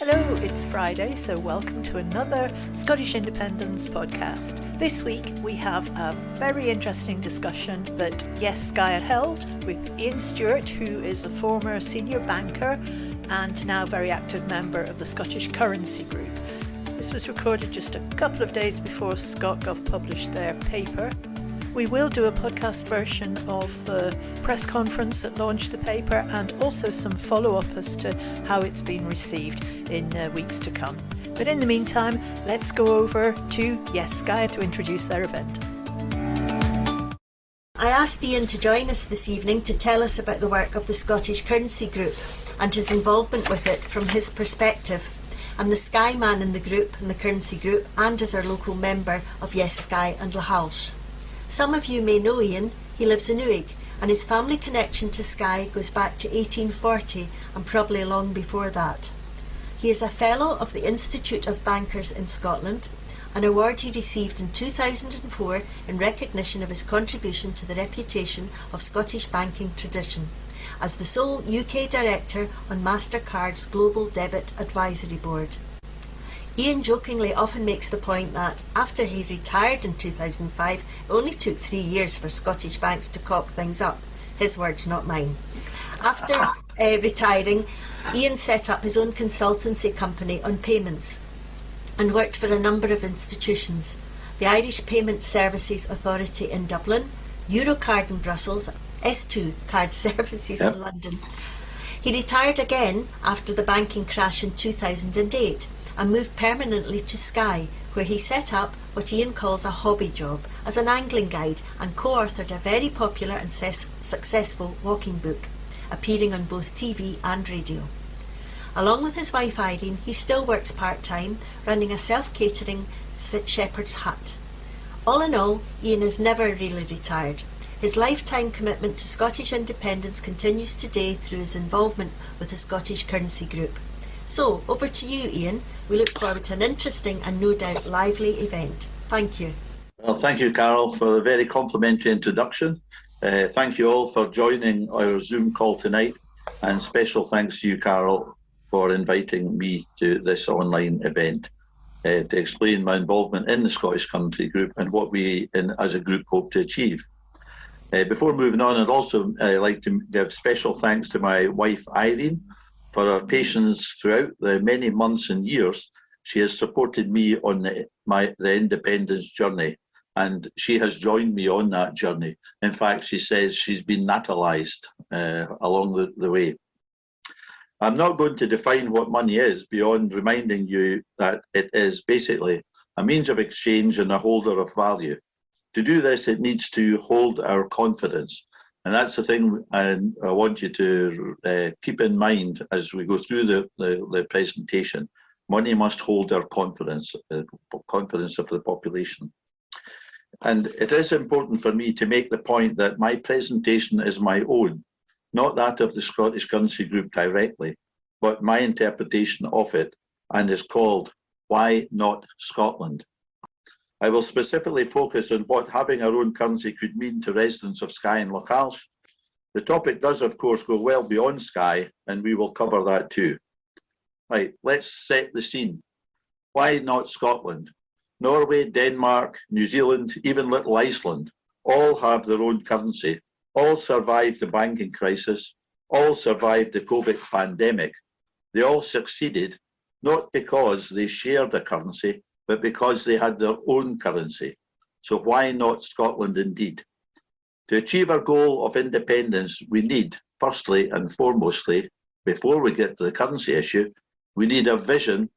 Hello, it's Friday, so welcome to another Scottish Independence podcast. This week we have a very interesting discussion that Skye had held with Ian Stewart, who is a former senior banker and now very active member of the Scottish Currency Group. This was recorded just a couple of days before Scotgov published their paper. We will do a podcast version of the press conference that launched the paper and also some follow-up as to how it's been received in weeks to come. But in the meantime, let's go over to Skye to introduce their event. I asked Ian to join us this evening to tell us about the work of the Scottish Currency Group and his involvement with it from his perspective. I'm the Skye man in the group, in the Currency Group, and as our local member of Skye and Lochalsh. Some of you may know Ian. He lives in Uig, and his family connection to Skye goes back to 1840 and probably long before that. He is a Fellow of the Institute of Bankers in Scotland, an award he received in 2004 in recognition of his contribution to the reputation of Scottish banking tradition, as the sole UK Director on MasterCard's Global Debit Advisory Board. Ian jokingly often makes the point that, after he retired in 2005, it only took 3 years for Scottish banks to cock things up. His words, not mine. After retiring, Ian set up his own consultancy company on payments and worked for a number of institutions: the Irish Payment Services Authority in Dublin, Eurocard in Brussels, S2 Card Services in London. He retired again after the banking crash in 2008 and moved permanently to Skye, where he set up what Ian calls a hobby job as an angling guide and co-authored a very popular and successful walking book, appearing on both TV and radio. Along with his wife Irene, he still works part-time, running a self-catering shepherd's hut. All in all, Ian has never really retired. His lifetime commitment to Scottish independence continues today through his involvement with the Scottish Currency Group. So, over to you, Ian. We look forward to an interesting and no doubt lively event. Thank you. Well, thank you, Carol, for a very complimentary introduction. Thank you all for joining our Zoom call tonight, and special thanks to you, Carol, for inviting me to this online event to explain my involvement in the Scottish Currency Group and what we, as a group, hope to achieve. Before moving on, I'd also like to give special thanks to my wife, Irene, for her patience throughout the many months and years. She has supported me on the independence journey, and she has joined me on that journey. In fact, she says she's been natalised along the way. I'm not going to define what money is beyond reminding you that it is basically a means of exchange and a holder of value. To do this, it needs to hold our confidence. And that's the thing I want you to keep in mind as we go through the presentation. Money must hold our confidence, confidence of the population. And it is important for me to make the point that my presentation is my own, not that of the Scottish Currency Group directly, but my interpretation of it, and is called Why Not Scotland? I will specifically focus on what having our own currency could mean to residents of Skye and Lochalsh. The topic does, of course, go well beyond Skye, and we will cover that too. Right, let's set the scene. Why not Scotland? Norway, Denmark, New Zealand, even little Iceland, all have their own currency, all survived the banking crisis, all survived the COVID pandemic. They all succeeded, not because they shared a currency, but because they had their own currency. So why not Scotland indeed? To achieve our goal of independence, we need, firstly and foremostly, before we get to the currency issue, we need a vision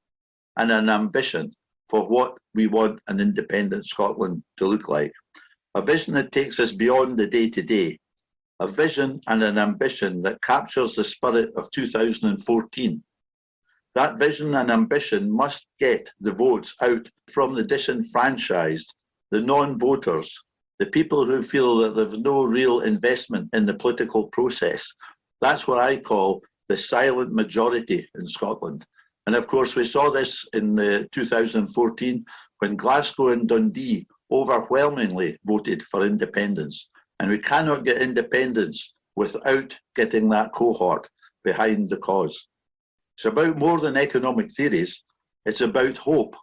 and an ambition for what we want an independent Scotland to look like. A vision that takes us beyond the day-to-day. A vision and an ambition that captures the spirit of 2014. That vision and ambition must get the votes out from the disenfranchised, the non-voters, the people who feel that there's no real investment in the political process. That's what I call the silent majority in Scotland. And of course, we saw this in 2014 when Glasgow and Dundee overwhelmingly voted for independence. And we cannot get independence without getting that cohort behind the cause. It's about more than economic theories. It's about hope.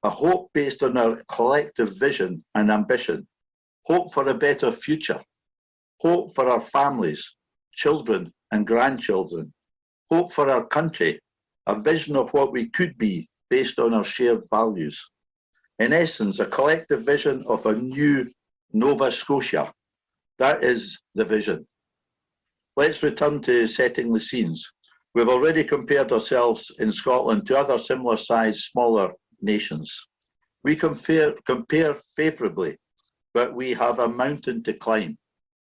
A hope based on our collective vision and ambition. Hope for a better future. Hope for our families, children and grandchildren. Hope for our country. A vision of what we could be based on our shared values. In essence, a collective vision of a new Nova Scotia. That is the vision. Let's return to setting the scenes. We've already compared ourselves in Scotland to other similar-sized, smaller nations. We compare favourably, but we have a mountain to climb,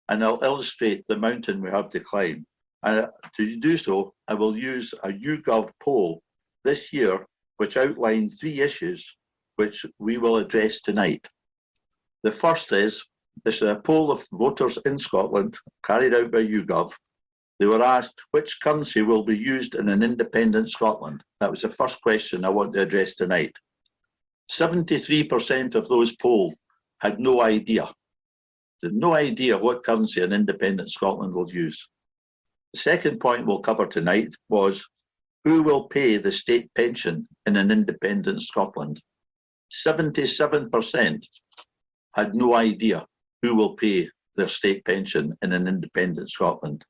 and I'll illustrate the mountain we have to climb. And to do so, I will use a YouGov poll this year, which outlined 3 issues which we will address tonight. The first is, this is a poll of voters in Scotland carried out by YouGov. They were asked which currency will be used in an independent Scotland. That was the first question I want to address tonight. 73% of those polled had no idea. They had no idea what currency an independent Scotland will use. The second point we'll cover tonight was who will pay the state pension in an independent Scotland. 77% had no idea who will pay their state pension in an independent Scotland.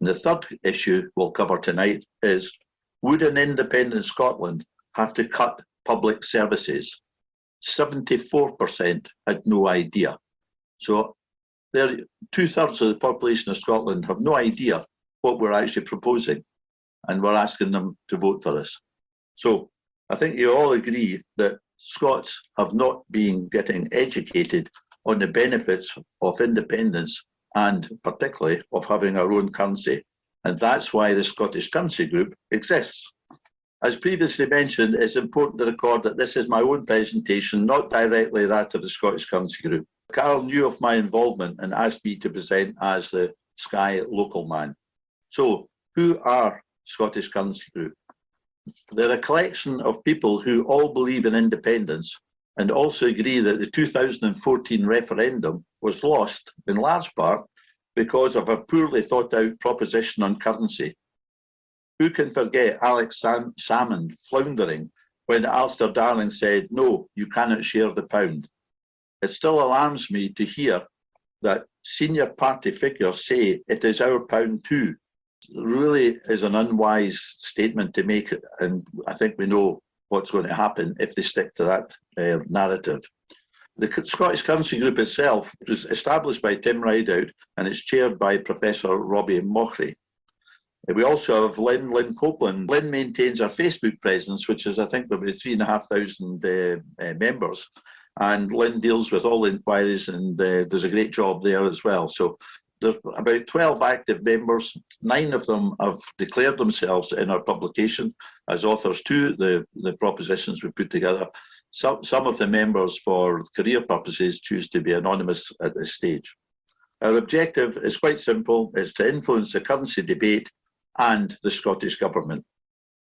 And the third issue we'll cover tonight is, would an independent Scotland have to cut public services? 74% had no idea. So 2/3 of the population of Scotland have no idea what we're actually proposing, and we're asking them to vote for us. So I think you all agree that Scots have not been getting educated on the benefits of independence and particularly of having our own currency. And that's why the Scottish Currency Group exists. As previously mentioned, it's important to record that this is my own presentation, not directly that of the Scottish Currency Group. Carol knew of my involvement and asked me to present as the Skye local man. So, who are Scottish Currency Group? They're a collection of people who all believe in independence and also agree that the 2014 referendum was lost in large part because of a poorly thought out proposition on currency. Who can forget Alex Salmond floundering when Alistair Darling said, no, you cannot share the pound? It still alarms me to hear that senior party figures say it is our pound too. It really is an unwise statement to make, and I think we know what's going to happen if they stick to that narrative. The Scottish Currency Group itself was established by Tim Rideout and it's chaired by Professor Robbie Mochrie. We also have Lynn Copeland. Lynn maintains our Facebook presence, which is, I think, there will be 3,500 members. And Lynn deals with all inquiries and does a great job there as well. So there's about 12 active members. 9 of them have declared themselves in our publication as authors to the propositions we put together. Some of the members, for career purposes, choose to be anonymous at this stage. Our objective is quite simple, is to influence the currency debate and the Scottish Government.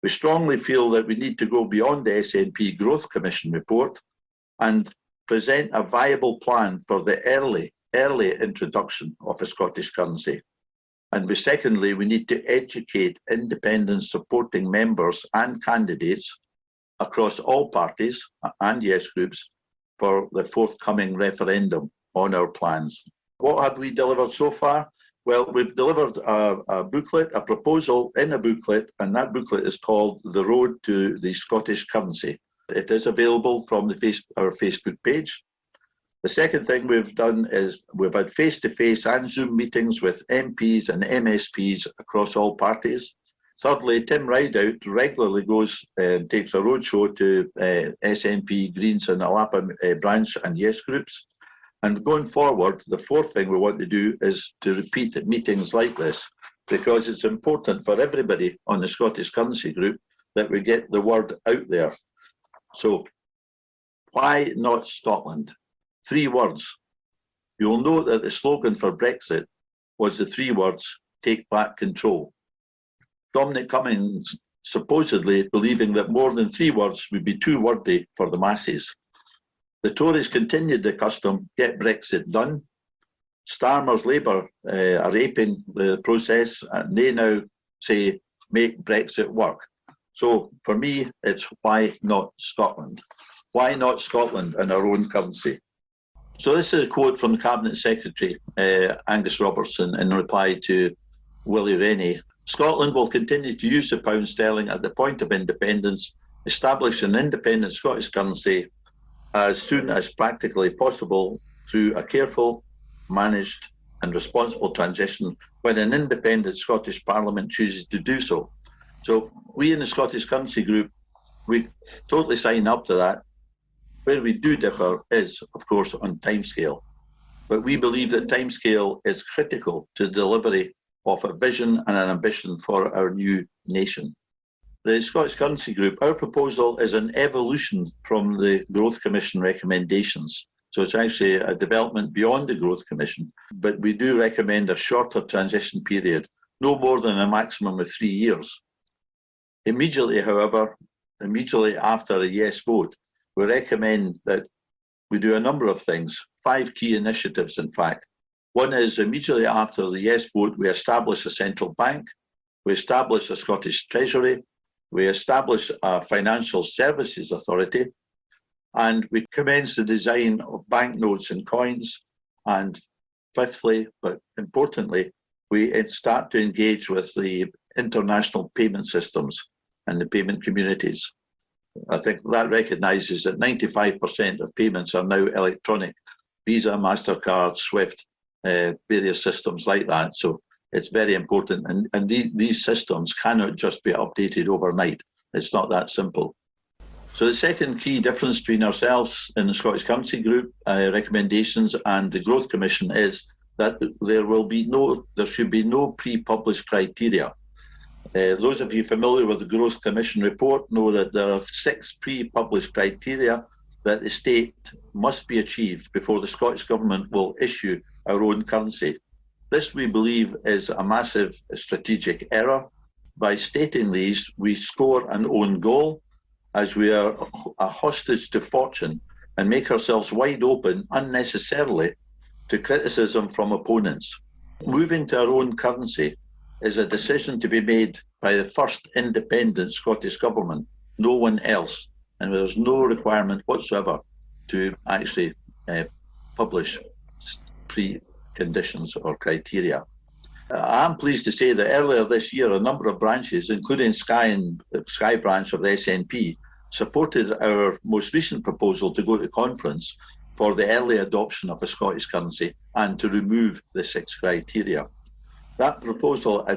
We strongly feel that we need to go beyond the SNP Growth Commission report and present a viable plan for the early introduction of a Scottish currency. And secondly, we need to educate independence supporting members and candidates across all parties and yes groups for the forthcoming referendum on our plans. What have we delivered so far? Well, we've delivered a booklet, a proposal in a booklet, and that booklet is called The Road to the Scottish Currency. It is available from our Facebook page. The second thing we've done is we've had face-to-face and Zoom meetings with MPs and MSPs across all parties. Thirdly, Tim Rideout regularly goes and takes a roadshow to SNP, Greens and Alapa branch and yes groups. And going forward, the fourth thing we want to do is to repeat at meetings like this, because it's important for everybody on the Scottish Currency Group that we get the word out there. So, why not Scotland? 3 words. You'll note that the slogan for Brexit was the 3 words, take back control. Dominic Cummings supposedly believing that more than 3 words would be too wordy for the masses. The Tories continued the custom, get Brexit done. Starmer's Labour are aping the process, and they now say make Brexit work. So for me, it's why not Scotland? Why not Scotland and our own currency? So this is a quote from the Cabinet Secretary, Angus Robertson, in reply to Willie Rennie. Scotland will continue to use the pound sterling at the point of independence, establish an independent Scottish currency as soon as practically possible through a careful, managed and responsible transition when an independent Scottish Parliament chooses to do so. So we in the Scottish Currency Group, we totally sign up to that. Where we do differ is, of course, on timescale. But we believe that timescale is critical to the delivery of a vision and an ambition for our new nation. The Scottish Currency Group, our proposal is an evolution from the Growth Commission recommendations. So it's actually a development beyond the Growth Commission. But we do recommend a shorter transition period, no more than a maximum of 3 years. Immediately, however, after a yes vote, we recommend that we do a number of things, 5 key initiatives, in fact. One is immediately after the yes vote, we establish a central bank, we establish a Scottish Treasury, we establish a financial services authority, and we commence the design of banknotes and coins. And fifthly, but importantly, we start to engage with the international payment systems and the payment communities. I think that recognises that 95% of payments are now electronic. Visa, MasterCard, SWIFT, various systems like that. So it's very important. And these systems cannot just be updated overnight. It's not that simple. So the second key difference between ourselves in the Scottish Currency Group recommendations and the Growth Commission is that there should be no pre-published criteria. Those of you familiar with the Growth Commission report know that there are 6 pre-published criteria that the state must be achieved before the Scottish Government will issue our own currency. This, we believe, is a massive strategic error. By stating these, we score an own goal, as we are a hostage to fortune and make ourselves wide open unnecessarily to criticism from opponents. Moving to our own currency is a decision to be made by the first independent Scottish Government, no one else, and there's no requirement whatsoever to actually publish preconditions or criteria. I'm pleased to say that earlier this year, a number of branches, including Skye branch of the SNP, supported our most recent proposal to go to conference for the early adoption of a Scottish currency and to remove the 6 criteria. That proposal,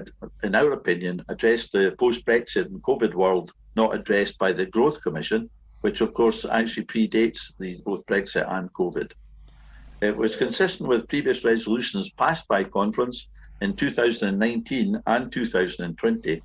in our opinion, addressed the post-Brexit and COVID world not addressed by the Growth Commission, which of course actually predates both Brexit and COVID. It was consistent with previous resolutions passed by conference in 2019 and 2020.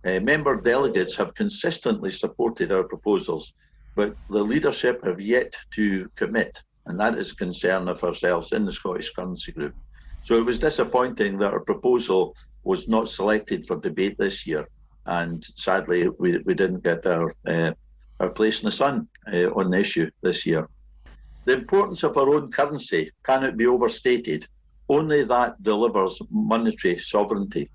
Member delegates have consistently supported our proposals, but the leadership have yet to commit, and that is a concern of ourselves in the Scottish Currency Group. So it was disappointing that our proposal was not selected for debate this year, and sadly we didn't get our place in the sun on the issue this year. The importance of our own currency cannot be overstated. Only that delivers monetary sovereignty.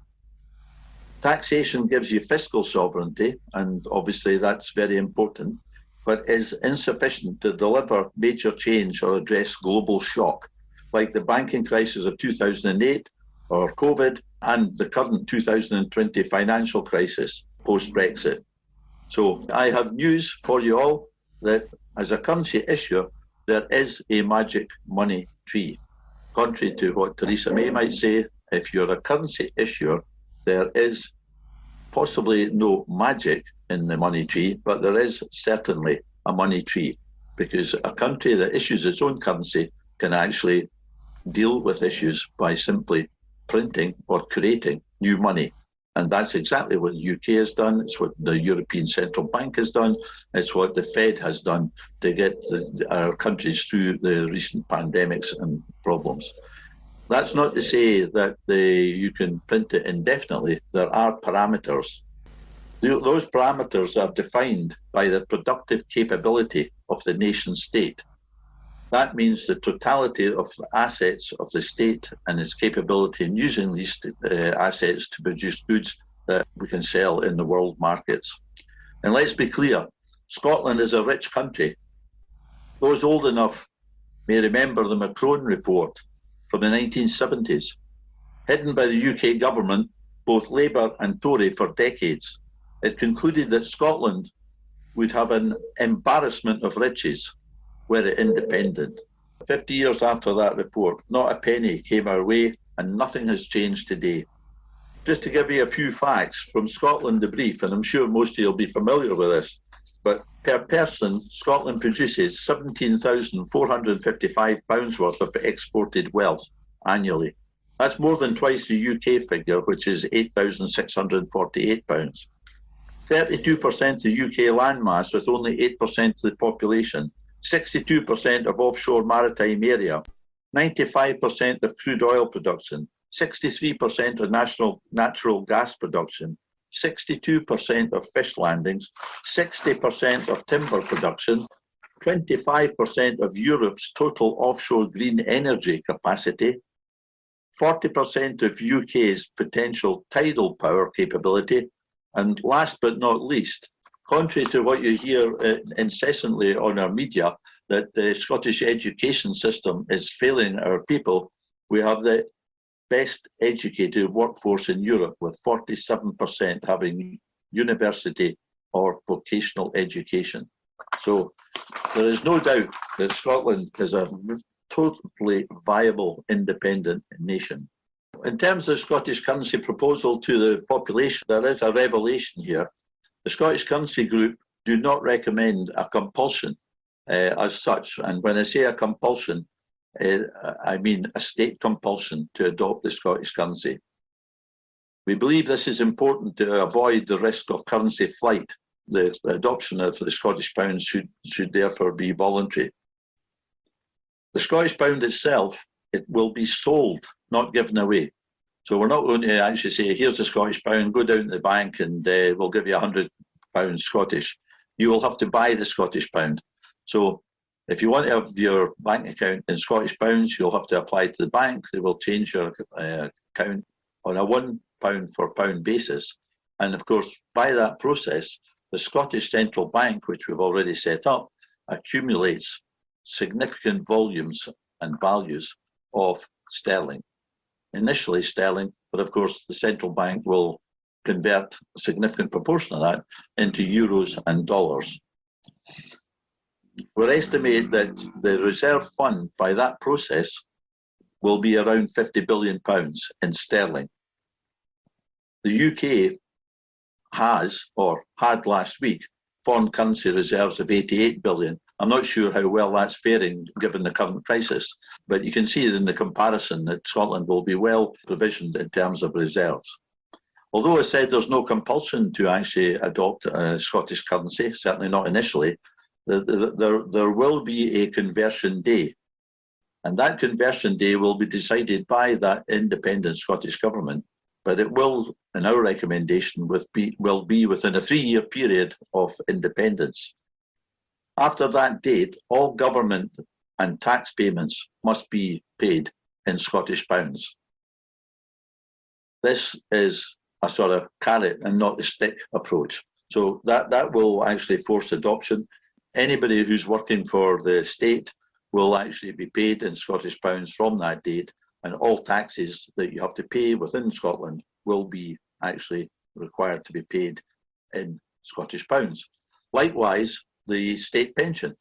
Taxation gives you fiscal sovereignty, and obviously that's very important, but is insufficient to deliver major change or address global shock, like the banking crisis of 2008 or COVID and the current 2020 financial crisis post-Brexit. So I have news for you all that as a currency issuer, there is a magic money tree. Contrary to what Theresa May might say, if you're a currency issuer, there is possibly no magic in the money tree, but there is certainly a money tree, because a country that issues its own currency can actually deal with issues by simply printing or creating new money. And that's exactly what the UK has done. It's what the European Central Bank has done. It's what the Fed has done to get our countries through the recent pandemics and problems. That's not to say that you can print it indefinitely. There are parameters. Those parameters are defined by the productive capability of the nation state. That means the totality of the assets of the state and its capability in using these assets to produce goods that we can sell in the world markets. And let's be clear, Scotland is a rich country. Those old enough may remember the Macron report from the 1970s, hidden by the UK government, both Labour and Tory, for decades. It concluded that Scotland would have an embarrassment of riches were it independent. 50 years after that report, not a penny came our way, and nothing has changed today. Just to give you a few facts from Scotland the Brief, and I'm sure most of you will be familiar with this, but per person, Scotland produces £17,455 worth of exported wealth annually. That's more than twice the UK figure, which is £8,648. 32% of UK landmass with only 8% of the population, 62% of offshore maritime area, 95% of crude oil production, 63% of natural gas production, 62% of fish landings, 60% of timber production, 25% of Europe's total offshore green energy capacity, 40% of UK's potential tidal power capability, and last but not least, contrary to what you hear incessantly on our media, that the Scottish education system is failing our people, we have the best educated workforce in Europe, with 47% having university or vocational education. So there is no doubt that Scotland is a totally viable independent nation. In terms of the Scottish currency proposal to the population, there is a revelation here. The Scottish Currency Group do not recommend a compulsion as such. And when I say a compulsion, I mean a state compulsion to adopt the Scottish currency. We believe this is important to avoid the risk of currency flight. The adoption of the Scottish pound should therefore be voluntary. The Scottish pound itself, it will be sold, not given away. So we're not going to actually say, here's the Scottish pound, go down to the bank and we'll give you £100 Scottish. You will have to buy the Scottish pound. So if you want to have your bank account in Scottish pounds, you'll have to apply to the bank. They will change your account on a £1 for pound basis. And of course, by that process, the Scottish Central Bank, which we've already set up, accumulates significant volumes and values of sterling. Initially sterling, but of course the central bank will convert a significant proportion of that into euros and dollars. We estimate that the reserve fund by that process will be around £50 billion in sterling. The UK has, or had last week, foreign currency reserves of 88 billion. I'm not sure how well that's faring given the current crisis, but you can see in the comparison that Scotland will be well provisioned in terms of reserves. Although I said there's no compulsion to actually adopt a Scottish currency, certainly not initially, there will be a conversion day. And that conversion day will be decided by that independent Scottish government, but it will, in our recommendation, will be within a 3-year period of independence. After that date, all government and tax payments must be paid in Scottish pounds. This is a sort of carrot and not the stick approach. So that will actually force adoption. Anybody who's working for the state will actually be paid in Scottish pounds from that date, and all taxes that you have to pay within Scotland will be actually required to be paid in Scottish pounds. Likewise, the state pension,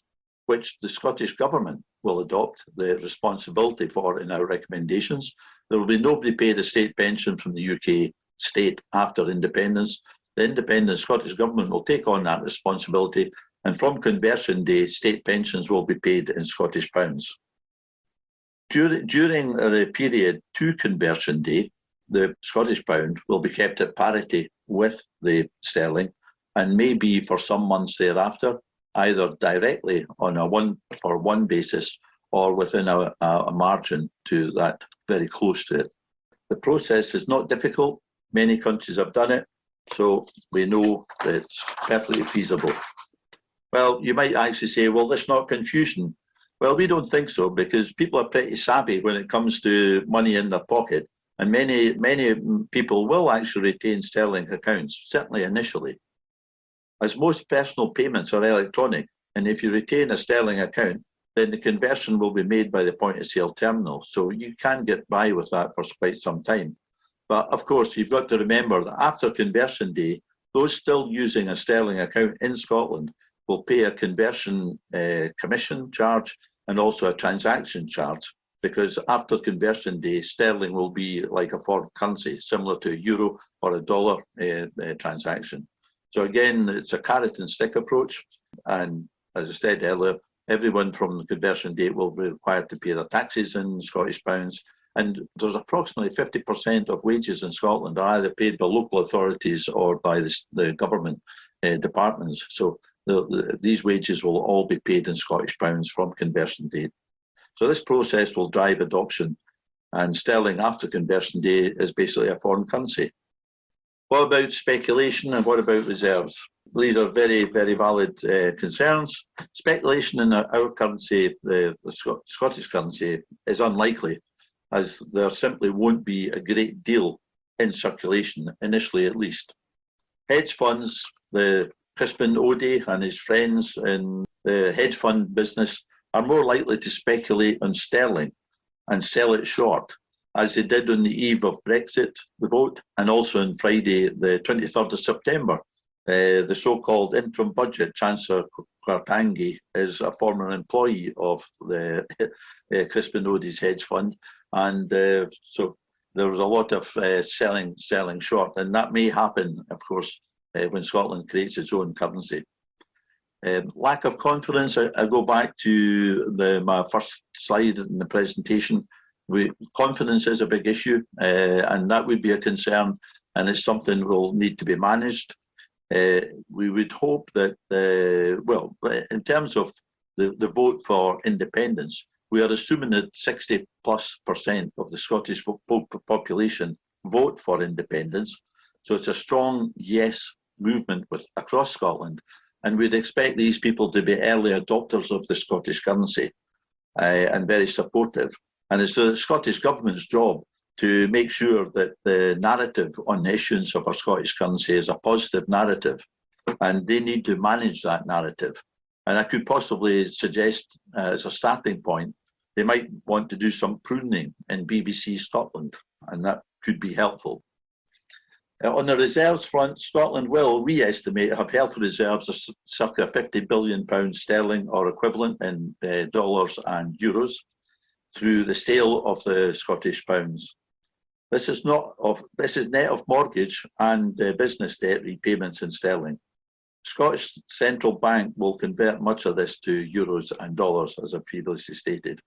which the Scottish Government will adopt the responsibility for in our recommendations. There will be nobody paid a state pension from the UK state after independence. The independent Scottish Government will take on that responsibility, and from conversion day, state pensions will be paid in Scottish pounds. During the period to conversion day, the Scottish pound will be kept at parity with the sterling, and may be for some months thereafter, either directly on a 1-for-1 basis or within a margin to that, very close to it. The process is not difficult. Many countries have done it, so we know that it's perfectly feasible. Well, you might actually say, well, there's not confusion. Well, we don't think so, because people are pretty savvy when it comes to money in their pocket. And many people will actually retain sterling accounts, certainly initially. As most personal payments are electronic, and if you retain a sterling account, then the conversion will be made by the point of sale terminal. So you can get by with that for quite some time. But of course, you've got to remember that after conversion day, those still using a sterling account in Scotland will pay a conversion commission charge and also a transaction charge, because after conversion day, sterling will be like a foreign currency, similar to a euro or a dollar transaction. So again, it's a carrot and stick approach. And as I said earlier, everyone from the conversion date will be required to pay their taxes in Scottish pounds. And there's approximately 50% of wages in Scotland are either paid by local authorities or by the government departments. So these wages will all be paid in Scottish pounds from conversion date. So this process will drive adoption, and sterling after conversion day is basically a foreign currency. What about speculation and what about reserves? These are very, very valid concerns. Speculation in our currency, the Scottish currency, is unlikely, as there simply won't be a great deal in circulation, initially at least. Hedge funds, the Crispin Odey and his friends in the hedge fund business are more likely to speculate on sterling and sell it short, as they did on the eve of Brexit, the vote, and also on Friday, the 23rd of September. The so-called interim budget, Chancellor Kwartangi, is a former employee of the Crispin Odey's hedge fund, and so there was a lot of selling short, and that may happen, of course, when Scotland creates its own currency. Lack of confidence, I go back to my first slide in the presentation. Confidence is a big issue, and that would be a concern, and it's something will need to be managed. We would hope that, well, in terms of the vote for independence, we are assuming that 60+% of the Scottish population vote for independence. So it's a strong yes movement across Scotland. And we'd expect these people to be early adopters of the Scottish currency and very supportive. And it's the Scottish Government's job to make sure that the narrative on the issuance of our Scottish currency is a positive narrative. And they need to manage that narrative. And I could possibly suggest, as a starting point, they might want to do some pruning in BBC Scotland, and that could be helpful. On the reserves front, Scotland will, we estimate, have healthy reserves of circa £50 billion sterling or equivalent in dollars and euros through the sale of the Scottish pounds. This is net of mortgage and business debt repayments in sterling. Scottish Central Bank will convert much of this to euros and dollars, as I previously stated.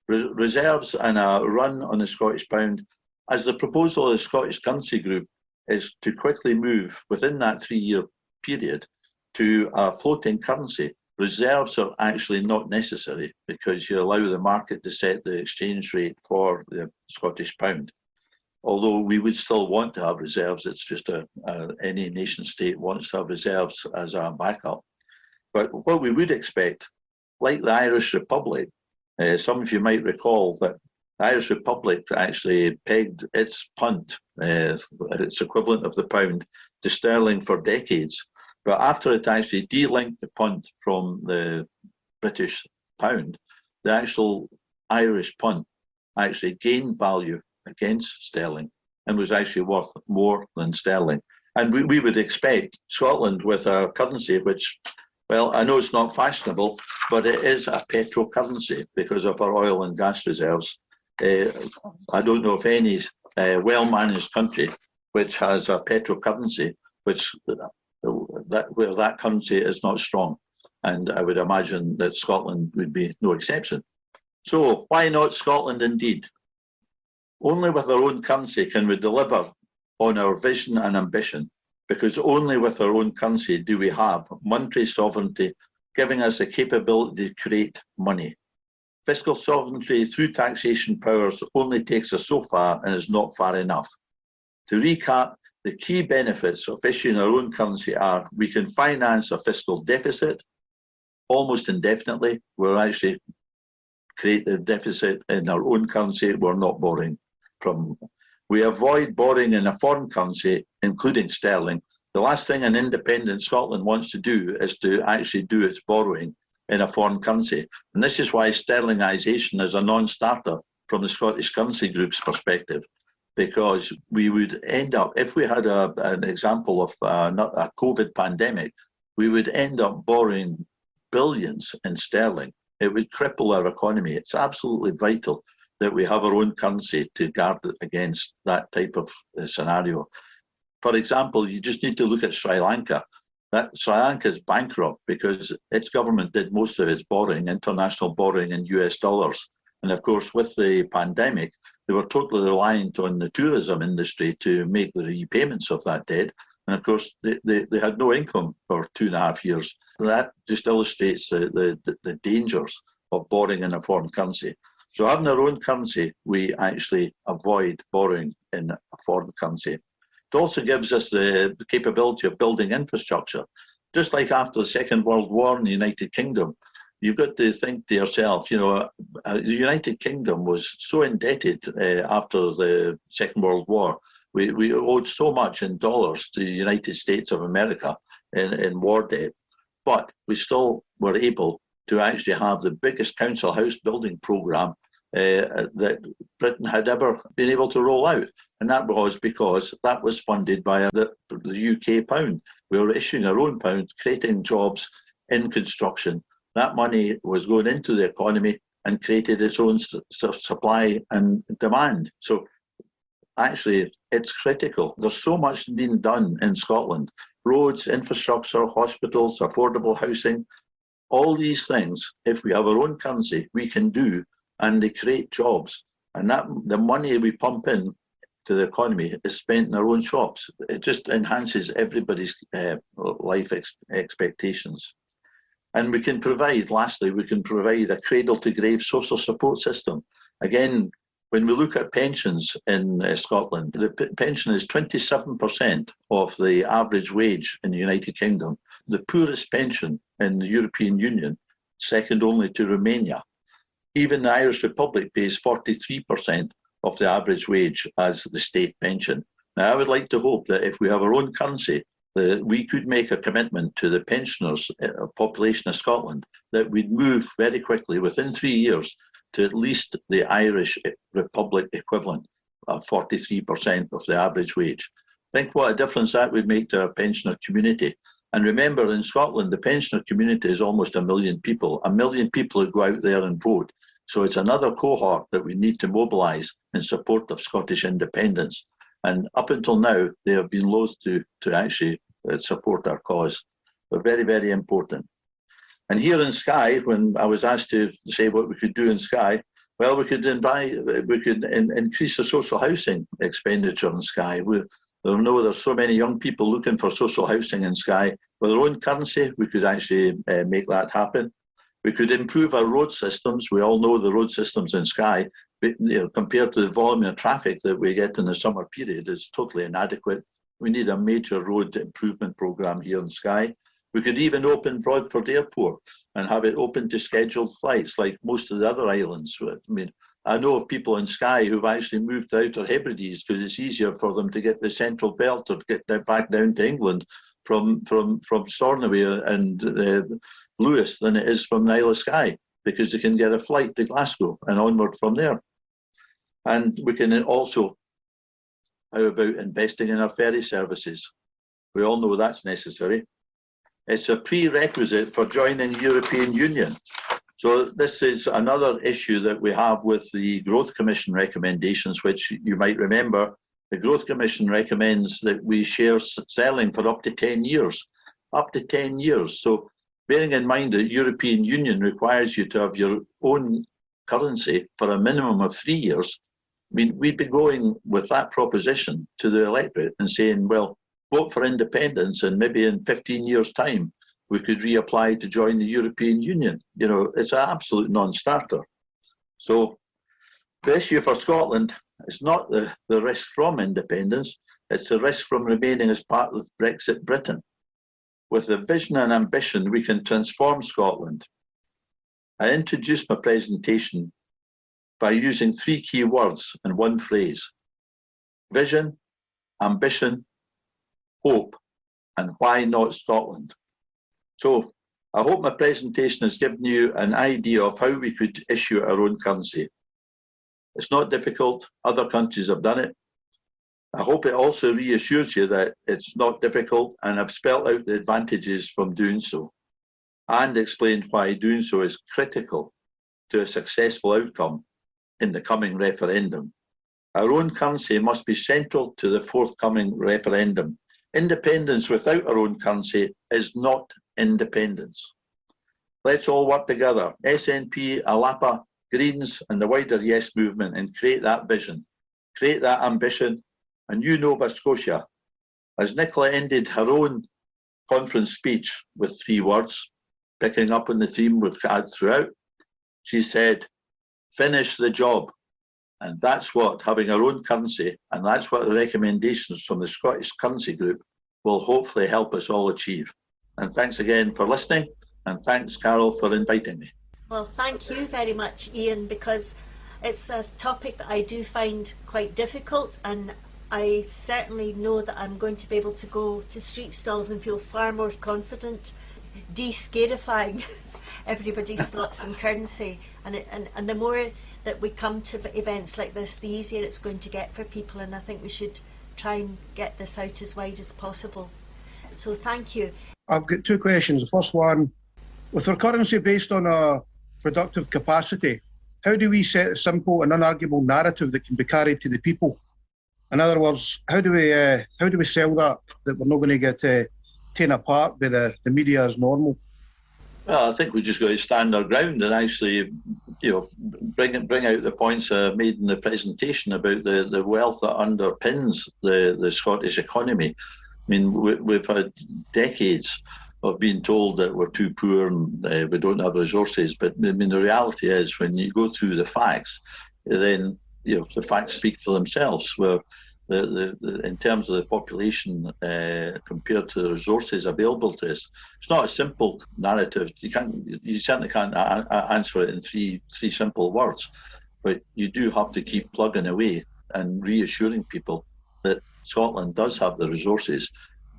Reserves and a run on the Scottish pound, as the proposal of the Scottish Currency Group is to quickly move within that 3-year period to a floating currency. Reserves are actually not necessary because you allow the market to set the exchange rate for the Scottish pound. Although we would still want to have reserves, it's just any nation state wants to have reserves as a backup. But what we would expect, like the Irish Republic, some of you might recall that the Irish Republic actually pegged its punt, its equivalent of the pound, to sterling for decades. But after it actually delinked the punt from the British pound, the actual Irish punt actually gained value against sterling and was actually worth more than sterling. And we would expect Scotland with a currency which, well, I know it's not fashionable, but it is a petrocurrency because of our oil and gas reserves. I don't know of any well-managed country which has a petrocurrency where that currency is not strong. And I would imagine that Scotland would be no exception. So why not Scotland indeed? Only with our own currency can we deliver on our vision and ambition, because only with our own currency do we have monetary sovereignty, giving us the capability to create money. Fiscal sovereignty through taxation powers only takes us so far and is not far enough. To recap, the key benefits of issuing our own currency are: we can finance a fiscal deficit almost indefinitely. We'll actually create the deficit in our own currency. We're not borrowing from We avoid borrowing in a foreign currency, including sterling. The last thing an independent Scotland wants to do is to actually do its borrowing in a foreign currency. And this is why sterlingisation is a non-starter from the Scottish Currency Group's perspective, because we would end up, if we had an example of not a COVID pandemic, we would end up borrowing billions in sterling. It would cripple our economy. It's absolutely vital that we have our own currency to guard against that type of scenario. For example, you just need to look at Sri Lanka. Sri Lanka is bankrupt because its government did most of its borrowing, international borrowing, in US dollars. And of course, with the pandemic, they were totally reliant on the tourism industry to make the repayments of that debt. And of course, they had no income for 2.5 years. That just illustrates the dangers of borrowing in a foreign currency. So having our own currency, we actually avoid borrowing in a foreign currency. It also gives us the capability of building infrastructure. Just like after the Second World War in the United Kingdom, you've got to think to yourself, the United Kingdom was so indebted after the Second World War. We owed so much in dollars to the United States of America in war debt, but we still were able to actually have the biggest council house building program that Britain had ever been able to roll out. And that was because that was funded by the UK pound. We were issuing our own pound, creating jobs in construction. That money was going into the economy and created its own supply and demand. So actually, it's critical. There's so much being done in Scotland. Roads, infrastructure, hospitals, affordable housing, all these things, if we have our own currency, we can do, and they create jobs. And that the money we pump in to the economy is spent in our own shops. It just enhances everybody's life expectations. And we can provide, lastly, we can provide a cradle-to-grave social support system. Again, when we look at pensions in Scotland, the pension is 27% of the average wage in the United Kingdom. The poorest pension in the European Union, second only to Romania. Even the Irish Republic pays 43% of the average wage as the state pension. Now, I would like to hope that if we have our own currency, that we could make a commitment to the pensioners' population of Scotland, that we'd move very quickly, within 3 years, to at least the Irish Republic equivalent of 43% of the average wage. Think what a difference that would make to our pensioner community. And remember, in Scotland, the pensioner community is almost 1 million people. 1 million people who go out there and vote. So it's another cohort that we need to mobilise in support of Scottish independence. And up until now, they have been loath to actually support our cause. They're very, very important. And here in Skye, when I was asked to say what we could do in Skye, well, we could increase the social housing expenditure in Skye. There's so many young people looking for social housing in Skye. With our own currency, we could actually make that happen. We could improve our road systems. We all know the road systems in Skye, compared to the volume of traffic that we get in the summer period, is totally inadequate. We need a major road improvement programme here in Skye. We could even open Broadford Airport and have it open to scheduled flights like most of the other islands. I mean, I know of people in Skye who've actually moved to Outer Hebrides because it's easier for them to get the Central Belt or get back down to England from Stornoway and Lewis than it is from the Isle of Skye, because they can get a flight to Glasgow and onward from there. And we can also, how about investing in our ferry services? We all know that's necessary. It's a prerequisite for joining the European Union. So this is another issue that we have with the Growth Commission recommendations, which you might remember. The Growth Commission recommends that we share sterling for up to 10 years. Up to 10 years. So bearing in mind that the European Union requires you to have your own currency for a minimum of 3 years, I mean, we'd be going with that proposition to the electorate and saying, well, vote for independence, and maybe in 15 years' time, we could reapply to join the European Union. You know, it's an absolute non-starter. So the issue for Scotland is not the risk from independence, it's the risk from remaining as part of Brexit Britain. With the vision and ambition, we can transform Scotland. I introduced my presentation by using 3 key words and 1 phrase. vision, ambition, hope, and why not Scotland? So I hope my presentation has given you an idea of how we could issue our own currency. It's not difficult. Other countries have done it. I hope it also reassures you that it's not difficult, and I've spelt out the advantages from doing so and explained why doing so is critical to a successful outcome in the coming referendum. Our own currency must be central to the forthcoming referendum. Independence without our own currency is not independence. Let's all work together, SNP, ALAPA, Greens and the wider Yes movement, and create that vision, create that ambition, and you, Nova Scotia. As Nicola ended her own conference speech with 3 words, picking up on the theme we've had throughout, she said, finish the job. And that's what having our own currency, and that's what the recommendations from the Scottish Currency Group will hopefully help us all achieve. And thanks again for listening, and thanks, Carol, for inviting me. Well, thank you very much, Ian, because it's a topic that I do find quite difficult, and I certainly know that I'm going to be able to go to street stalls and feel far more confident, de-scarifying everybody's thoughts on currency. And the more that we come to events like this, the easier it's going to get for people, and I think we should try and get this out as wide as possible. So thank you. I've got 2 questions. The first one, with our currency based on a productive capacity, how do we set a simple and unarguable narrative that can be carried to the people? In other words, how do we sell that we're not going to get taken apart by the media as normal? Well, I think we just got to stand our ground and actually, bring out the points I made in the presentation about the wealth that underpins the Scottish economy. I mean, we've had decades of being told that we're too poor and we don't have resources. But I mean, the reality is, when you go through the facts, then the facts speak for themselves. Where in terms of the population compared to the resources available to us, it's not a simple narrative. You certainly can't answer it in three simple words. But you do have to keep plugging away and reassuring people that Scotland does have the resources.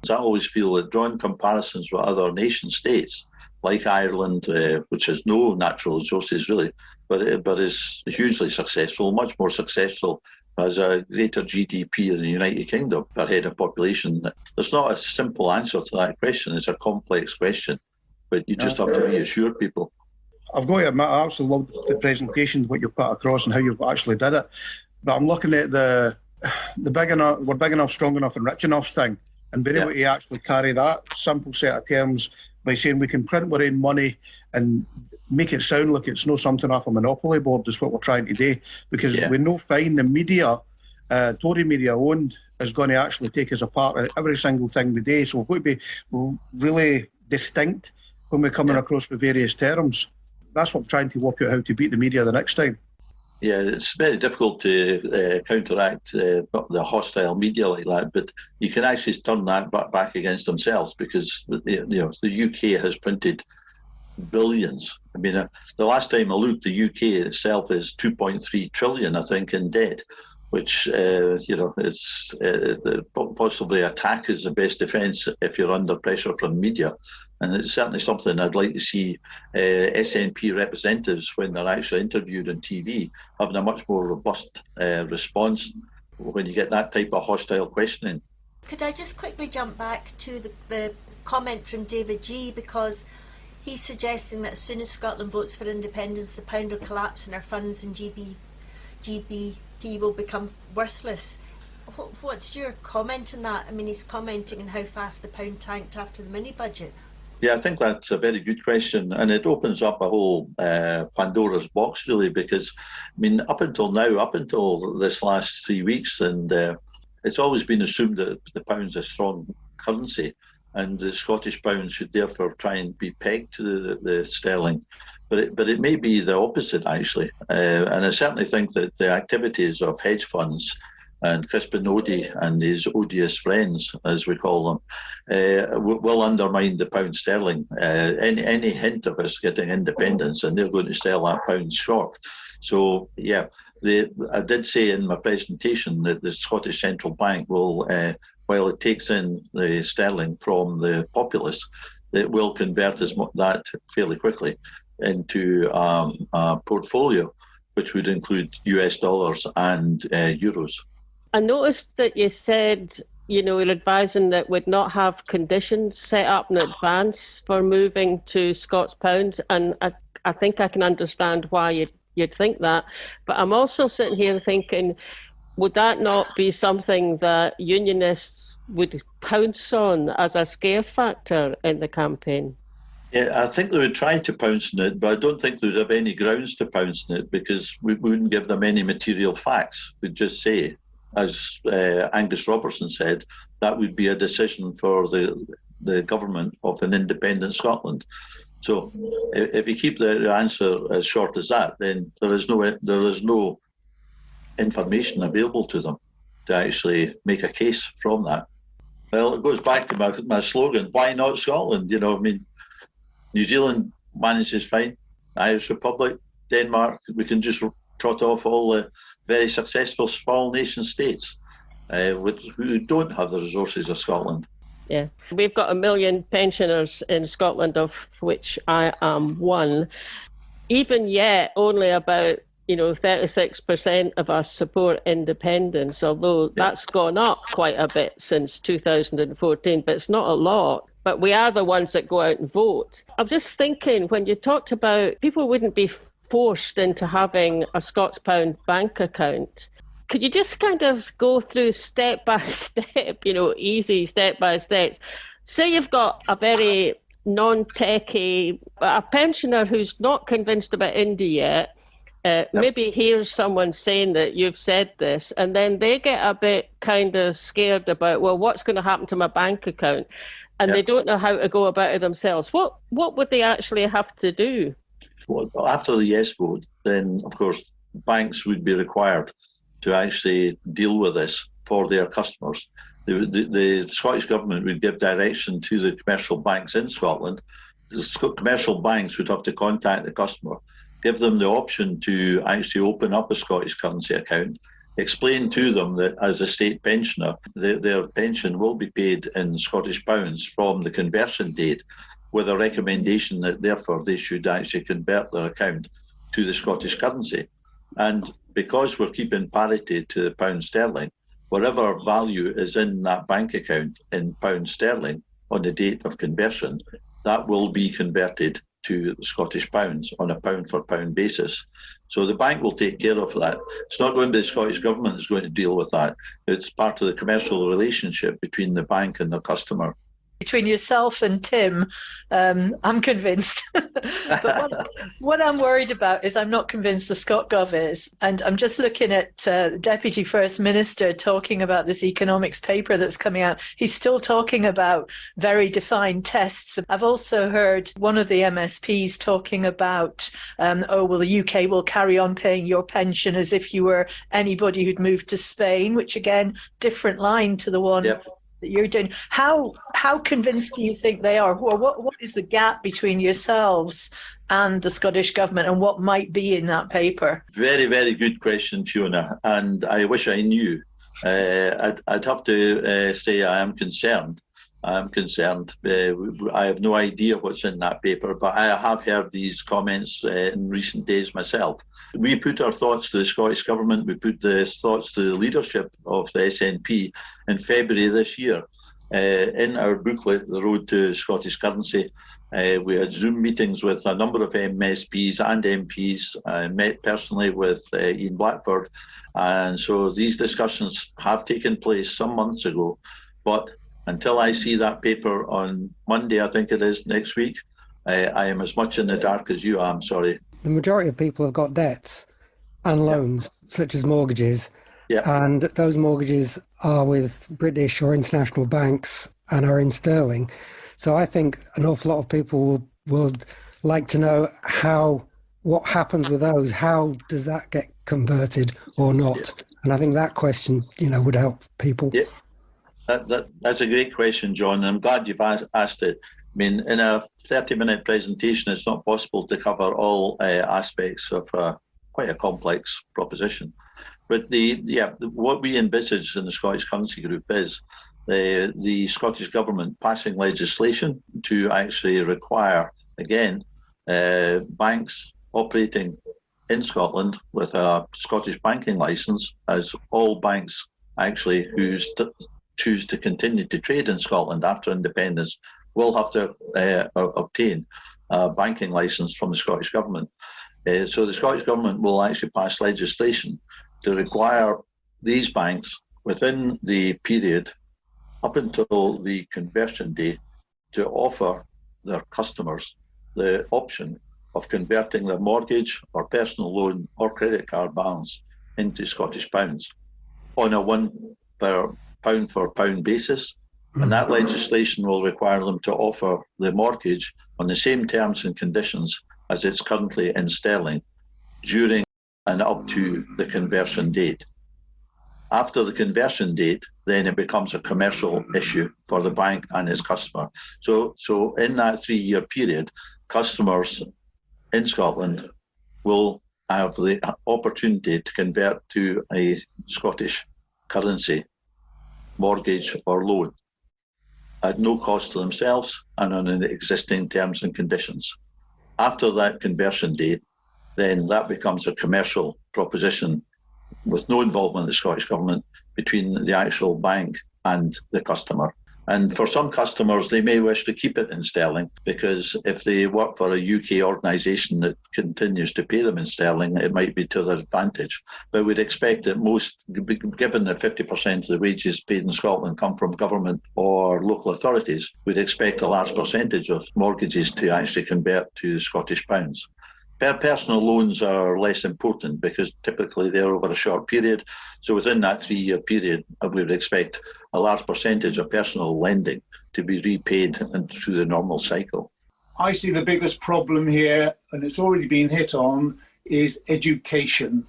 So I always feel that drawing comparisons with other nation states, like Ireland, which has no natural resources really, but is hugely successful, much more successful, has a greater GDP in the United Kingdom per head of population. There's not a simple answer to that question. It's a complex question, but you just have to reassure people. I've got to admit, I absolutely loved the presentation, what you put across and how you've actually did it. But I'm looking at the big enough, we're big enough, strong enough and rich enough thing, and being able to actually carry that simple set of terms by saying we can print our own money and make it sound like it's not something off a monopoly board is what we're trying to do, because we know fine the media, Tory media owned, is going to actually take us apart at every single thing we do. So we've got to be really distinct when we're coming across with various terms. That's what I'm trying to work out, how to beat the media the next time. Yeah, it's very difficult to counteract the hostile media like that, but you can actually turn that back against themselves, because the UK has printed billions. I mean, the last time I looked, the UK itself is 2.3 trillion, I think, in debt, which it's possibly attack is the best defence if you're under pressure from media. And it's certainly something I'd like to see SNP representatives, when they're actually interviewed on TV, having a much more robust response when you get that type of hostile questioning. Could I just quickly jump back to the comment from David G, because he's suggesting that as soon as Scotland votes for independence, the pound will collapse and our funds and GBP will become worthless. What's your comment on that? I mean, he's commenting on how fast the pound tanked after the mini-budget. Yeah, I think that's a very good question, and it opens up a whole Pandora's box, really, because, I mean, up until now, up until this last 3 weeks, and it's always been assumed that the pound's a strong currency, and the Scottish pound should therefore try and be pegged to the sterling. But it may be the opposite, actually. And I certainly think that the activities of hedge funds and Crispin Odey and his odious friends, as we call them, will undermine the pound sterling. Any hint of us getting independence, and they're going to sell that pound short. So, yeah, I did say in my presentation that the Scottish Central Bank will, while it takes in the sterling from the populace, it will convert that fairly quickly into a portfolio, which would include US dollars and euros. I noticed that you said, you're advising that we'd not have conditions set up in advance for moving to Scots pounds, and I think I can understand why you'd think that. But I'm also sitting here thinking, would that not be something that unionists would pounce on as a scare factor in the campaign? Yeah, I think they would try to pounce on it, but I don't think they would have any grounds to pounce on it, because we wouldn't give them any material facts. We'd just say, as Angus Robertson said, that would be a decision for the government of an independent Scotland. So if you keep the answer as short as that, then there is no information available to them to actually make a case from that. Well, it goes back to my slogan, why not Scotland? New Zealand manages fine, Irish Republic, Denmark, we can just trot off all the very successful small nation states who don't have the resources of Scotland. Yeah, we've got 1 million pensioners in Scotland, of which I am one. Even yet, only about 36% of us support independence, although that's gone up quite a bit since 2014, but it's not a lot. But we are the ones that go out and vote. I'm just thinking, when you talked about people wouldn't be forced into having a Scots pound bank account, could you just kind of go through step by step, easy step by step? Say you've got a very non-techie, a pensioner who's not convinced about India yet, maybe hears someone saying that you've said this, and then they get a bit kind of scared about, well, what's going to happen to my bank account? And they don't know how to go about it themselves. What would they actually have to do? Well, after the yes vote, then, of course, banks would be required to actually deal with this for their customers. The Scottish Government would give direction to the commercial banks in Scotland. The commercial banks would have to contact the customer, give them the option to actually open up a Scottish currency account, explain to them that as a state pensioner, their pension will be paid in Scottish pounds from the conversion date, with a recommendation that therefore they should actually convert their account to the Scottish currency. And because we're keeping parity to the pound sterling, whatever value is in that bank account in pound sterling on the date of conversion, that will be converted to Scottish pounds on a pound for pound basis. So the bank will take care of that. It's not going to be the Scottish Government that's going to deal with that. It's part of the commercial relationship between the bank and the customer. Between yourself and Tim, I'm convinced. But what I'm worried about is I'm not convinced the Scotgov is. And I'm just looking at the Deputy First Minister talking about this economics paper that's coming out. He's still talking about very defined tests. I've also heard one of the MSPs talking about, the UK will carry on paying your pension as if you were anybody who'd moved to Spain, which again, different line to the one that you're doing. How convinced do you think they are? What is the gap between yourselves and the Scottish Government, and what might be in that paper? Very, very good question, Fiona, and I wish I knew. I'd have to say I am concerned. I have no idea what's in that paper, but I have heard these comments in recent days myself. We put our thoughts to the Scottish Government, we put the thoughts to the leadership of the SNP in February this year. In our booklet, The Road to Scottish Currency, we had Zoom meetings with a number of MSPs and MPs. I met personally with Ian Blackford, and so these discussions have taken place some months ago, but until I see that paper on Monday, I think it is, next week, I am as much in the dark as you are, I'm sorry. The majority of people have got debts and loans, such as mortgages, and those mortgages are with British or international banks and are in sterling. So I think an awful lot of people would like to know what happens with those. How does that get converted or not? And I think that question, would help people. That's a great question, John. I'm glad you've asked it. I mean, in a 30-minute presentation, it's not possible to cover all aspects of quite a complex proposition. But what we envisage in the Scottish Currency Group is the Scottish Government passing legislation to actually require, again, banks operating in Scotland with a Scottish banking licence, as all banks actually who choose to continue to trade in Scotland after independence will have to obtain a banking licence from the Scottish Government. So the Scottish Government will actually pass legislation to require these banks within the period up until the conversion date to offer their customers the option of converting their mortgage or personal loan or credit card balance into Scottish pounds on a £1 for pound basis. And that legislation will require them to offer the mortgage on the same terms and conditions as it's currently in sterling during and up to the conversion date. After the conversion date, then it becomes a commercial issue for the bank and its customer. So in that 3-year period, customers in Scotland will have the opportunity to convert to a Scottish currency mortgage or loan at no cost to themselves and on the existing terms and conditions. After that conversion date, then that becomes a commercial proposition with no involvement of the Scottish Government between the actual bank and the customer. And for some customers, they may wish to keep it in sterling, because if they work for a UK organisation that continues to pay them in sterling, it might be to their advantage. But we'd expect that most, given that 50% of the wages paid in Scotland come from government or local authorities, we'd expect a large percentage of mortgages to actually convert to Scottish pounds. Personal loans are less important because typically they're over a short period. So within that 3-year period, we would expect a large percentage of personal lending to be repaid and through the normal cycle. I see the biggest problem here, and it's already been hit on, is education.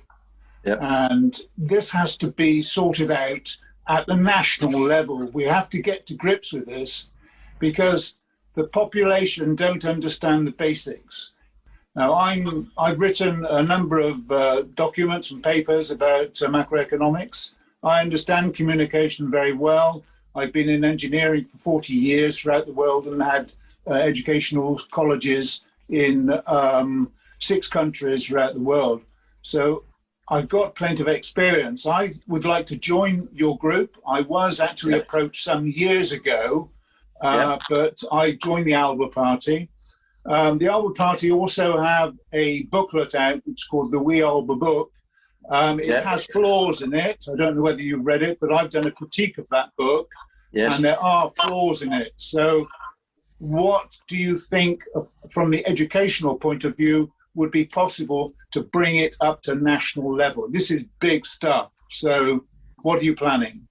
Yep. And this has to be sorted out at the national level. We have to get to grips with this because the population don't understand the basics. Now, I've written a number of documents and papers about macroeconomics. I understand communication very well. I've been in engineering for 40 years throughout the world and had educational colleges in 6 countries throughout the world. So I've got plenty of experience. I would like to join your group. I was actually approached some years ago, but I joined the Alba Party. The Alba Party also have a booklet out, which is called the We Alba Book. It has flaws in it. I don't know whether you've read it, but I've done a critique of that book, and there are flaws in it. So what do you think, from the educational point of view, would be possible to bring it up to national level? This is big stuff. So what are you planning?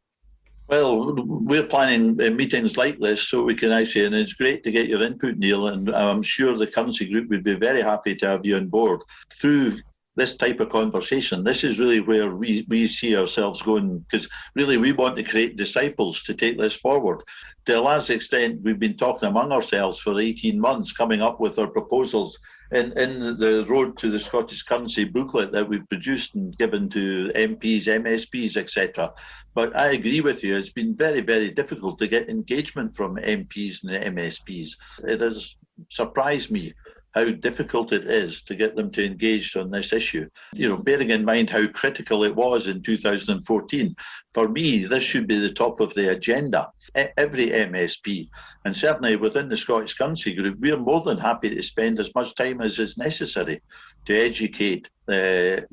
Well, we're planning meetings like this so we can actually, and it's great to get your input, Neil, and I'm sure the Currency Group would be very happy to have you on board. Through this type of conversation, this is really where we see ourselves going, because really we want to create disciples to take this forward. To a large extent, we've been talking among ourselves for 18 months, coming up with our proposals in the Road to the Scottish Currency booklet that we've produced and given to MPs, MSPs, etc. But I agree with you, it's been very, very difficult to get engagement from MPs and MSPs. It has surprised me how difficult it is to get them to engage on this issue. You know, bearing in mind how critical it was in 2014, for me, this should be the top of the agenda. Every MSP, and certainly within the Scottish Currency Group, we're more than happy to spend as much time as is necessary to educate the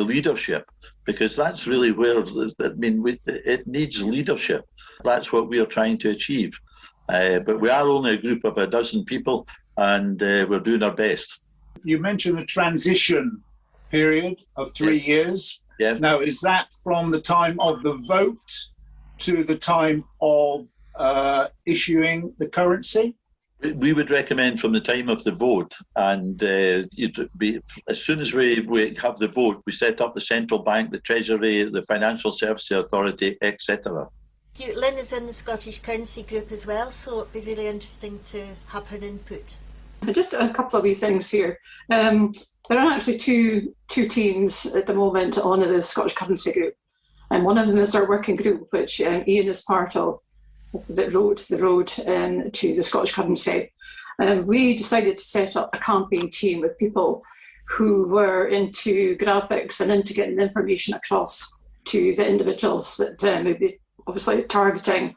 leadership, because that's really where, it needs leadership. That's what we are trying to achieve. But we are only a group of a dozen people, and we're doing our best. You mentioned the transition period of 3 years. Yeah. Now, is that from the time of the vote to the time of issuing the currency? We would recommend from the time of the vote, and as soon as we have the vote, we set up the central bank, the Treasury, the Financial Services Authority, etc. Lynn is in the Scottish Currency Group as well, so it'd be really interesting to have her input. Just a couple of wee things here. There are actually two teams at the moment on the Scottish Currency Group, and one of them is our working group, which Ian is part of, that wrote the road to the Scottish Currency. We decided to set up a campaign team with people who were into graphics and into getting information across to the individuals that we'd be obviously targeting.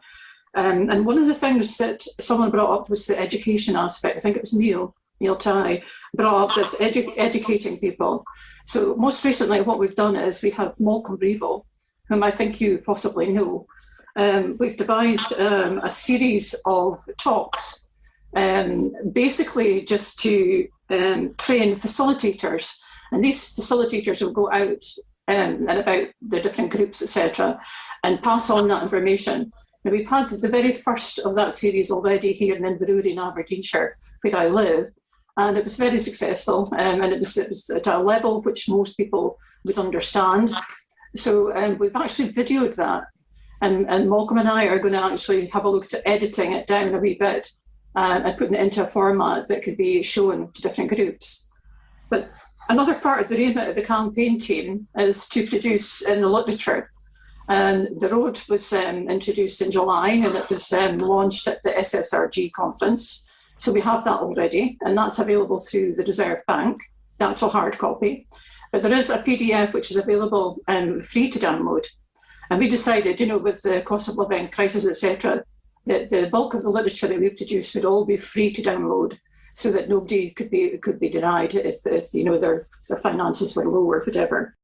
And one of the things that someone brought up was the education aspect. I think it was Neil Ty brought up this educating people. So most recently what we've done is we have Malcolm Brevo, whom I think you possibly know. We've devised a series of talks, basically just to train facilitators. And these facilitators will go out and about the different groups, etc., and pass on that information. Now, we've had the very first of that series already here in Inverurie in Aberdeenshire, where I live, and it was very successful, and it was at a level which most people would understand. So we've actually videoed that, and Malcolm and I are going to actually have a look at editing it down a wee bit and putting it into a format that could be shown to different groups. But another part of the remit of the campaign team is to produce in the literature. And the road was introduced in July, and it was launched at the SSRG conference. So we have that already, and that's available through the Reserve Bank, the actual hard copy. But there is a PDF which is available and free to download. And we decided, with the cost of living crisis, etc., that the bulk of the literature that we produce would all be free to download, so that nobody could be denied if their finances were low or whatever.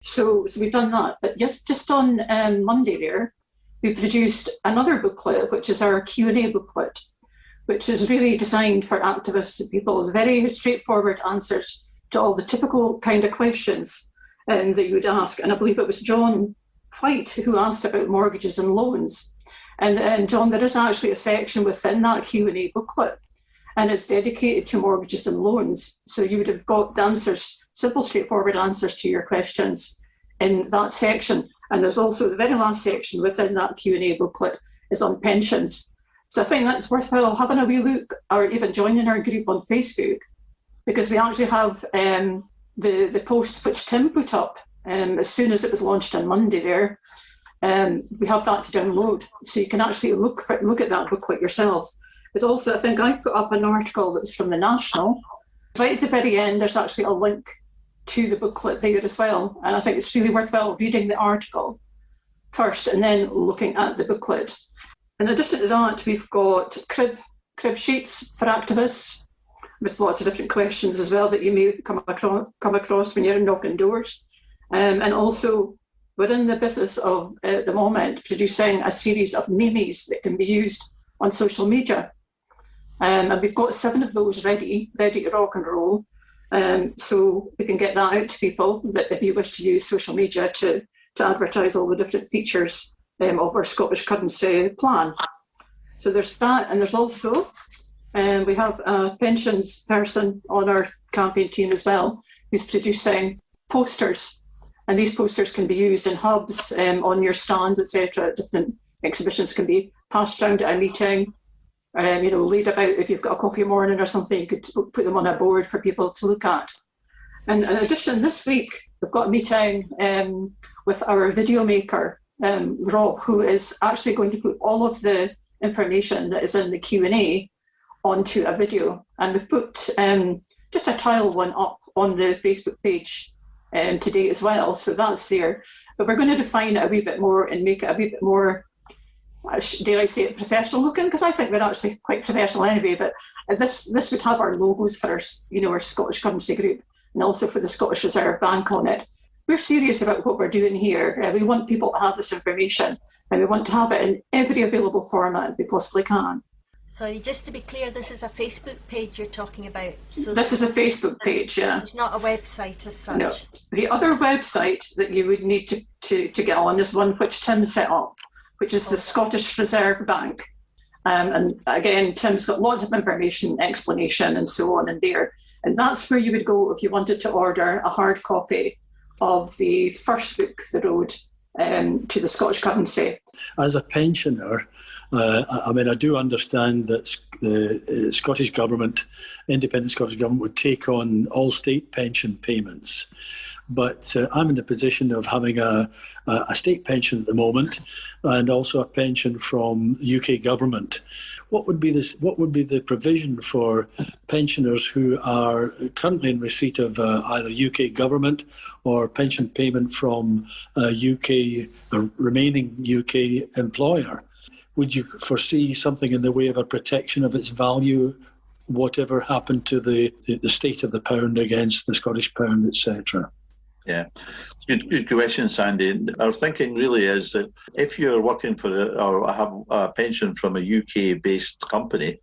So we've done that. But just on Monday there, we produced another booklet, which is our Q&A booklet, which is really designed for activists and people, very straightforward answers to all the typical kind of questions that you would ask. And I believe it was John White who asked about mortgages and loans. And John, there is actually a section within that Q&A booklet, and it's dedicated to mortgages and loans. So you would have got the answers, simple, straightforward answers to your questions in that section. And there's also the very last section within that Q&A booklet is on pensions. So I think that's worthwhile having a wee look, or even joining our group on Facebook, because we actually have the post which Tim put up as soon as it was launched on Monday there. We have that to download, so you can actually look at that booklet yourselves. But also, I think I put up an article that was from the National. Right at the very end, there's actually a link to the booklet there as well. And I think it's really worthwhile reading the article first and then looking at the booklet. In addition to that, we've got crib sheets for activists with lots of different questions as well that you may come across when you're knocking doors. And also, we're in the business of, at the moment, producing a series of memes that can be used on social media. And we've got 7 of those ready to rock and roll. So we can get that out to people that if you wish to use social media to advertise all the different features of our Scottish currency plan. So there's that, and there's also, we have a pensions person on our campaign team as well, who's producing posters. And these posters can be used in hubs, on your stands, etc. Different exhibitions can be passed around at a meeting, laid about. If you've got a coffee morning or something, you could put them on a board for people to look at. And in addition, this week, we've got a meeting with our video maker, Rob, who is actually going to put all of the information that is in the Q&A onto a video. And we've put just a trial one up on the Facebook page today as well, so that's there. But we're going to define it a wee bit more and make it a wee bit more, dare I say it, professional looking, because I think we're actually quite professional anyway. But this would have our logos for our Scottish Currency Group, and also for the Scottish Reserve Bank on it. We're serious about what we're doing here. We want people to have this information, and we want to have it in every available format we possibly can. Sorry, just to be clear, this is a Facebook page you're talking about. So this is a Facebook page, yeah. It's not a website as such. No. The other website that you would need to get on is one which Tim set up, which is the Scottish Reserve Bank. And again, Tim's got lots of information, explanation and so on in there. And that's where you would go if you wanted to order a hard copy of the first book, The Road to the Scottish Currency. As a pensioner, I mean, I do understand that the Scottish Government, independent Scottish Government, would take on all state pension payments. But I'm in the position of having a state pension at the moment, and also a pension from UK government. What would be the provision for pensioners who are currently in receipt of either UK government or pension payment from a remaining UK employer? Would you foresee something in the way of a protection of its value, whatever happened to the state of the pound against the Scottish pound, etc.? Yeah, good question, Sandy. Our thinking really is that if you're working for or have a pension from a UK-based company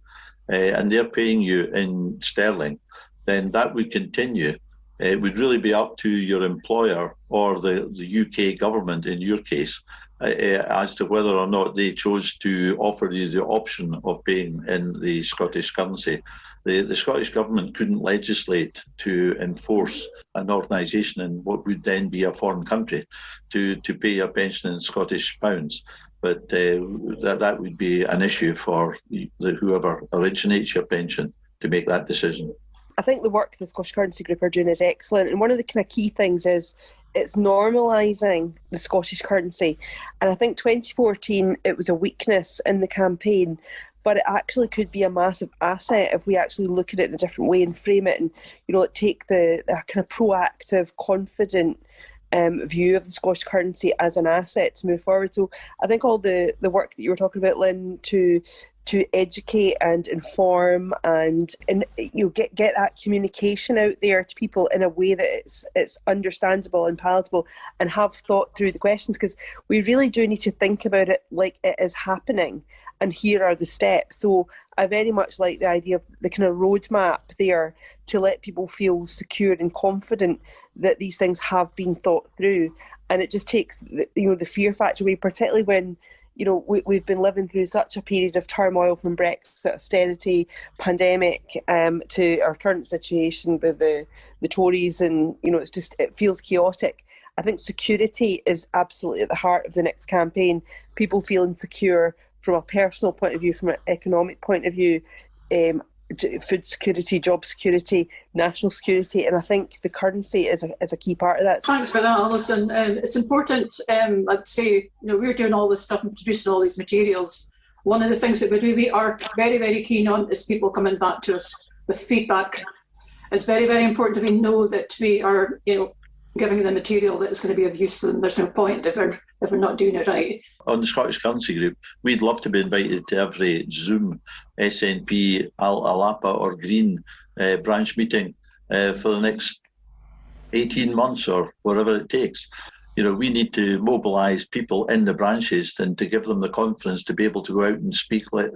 and they're paying you in sterling, then that would continue. It would really be up to your employer or the UK government, in your case, as to whether or not they chose to offer you the option of paying in the Scottish currency. The Scottish Government couldn't legislate to enforce an organisation in what would then be a foreign country to pay your pension in Scottish pounds. But that would be an issue for whoever originates your pension to make that decision. I think the work the Scottish Currency Group are doing is excellent. And one of the kind of key things is it's normalising the Scottish currency. And I think 2014, it was a weakness in the campaign, but it actually could be a massive asset if we actually look at it in a different way and frame it and, take the kind of proactive, confident view of the Scottish currency as an asset to move forward. So I think all the work that you were talking about, Lynn, to educate and inform and get that communication out there to people in a way that it's understandable and palatable, and have thought through the questions, because we really do need to think about it like it is happening. And here are the steps. So I very much like the idea of the kind of roadmap there to let people feel secure and confident that these things have been thought through. And it just takes the fear factor away, particularly when we've been living through such a period of turmoil, from Brexit, austerity, pandemic, to our current situation with the Tories, and it feels chaotic. I think security is absolutely at the heart of the next campaign. People feeling secure from a personal point of view, from an economic point of view, food security, job security, national security, and I think the currency is a key part of that. Thanks for that, Alison. It's important. I'd say we're doing all this stuff and producing all these materials. One of the things that we really are very, very keen on is people coming back to us with feedback. It's very, very important that we know that we are, giving the material that is going to be of use to them. There's no point if we're not doing it right. On the Scottish Currency Group, we'd love to be invited to every Zoom, SNP, Alapa or Green branch meeting for the next 18 months or whatever it takes. We need to mobilise people in the branches and to give them the confidence to be able to go out and speak with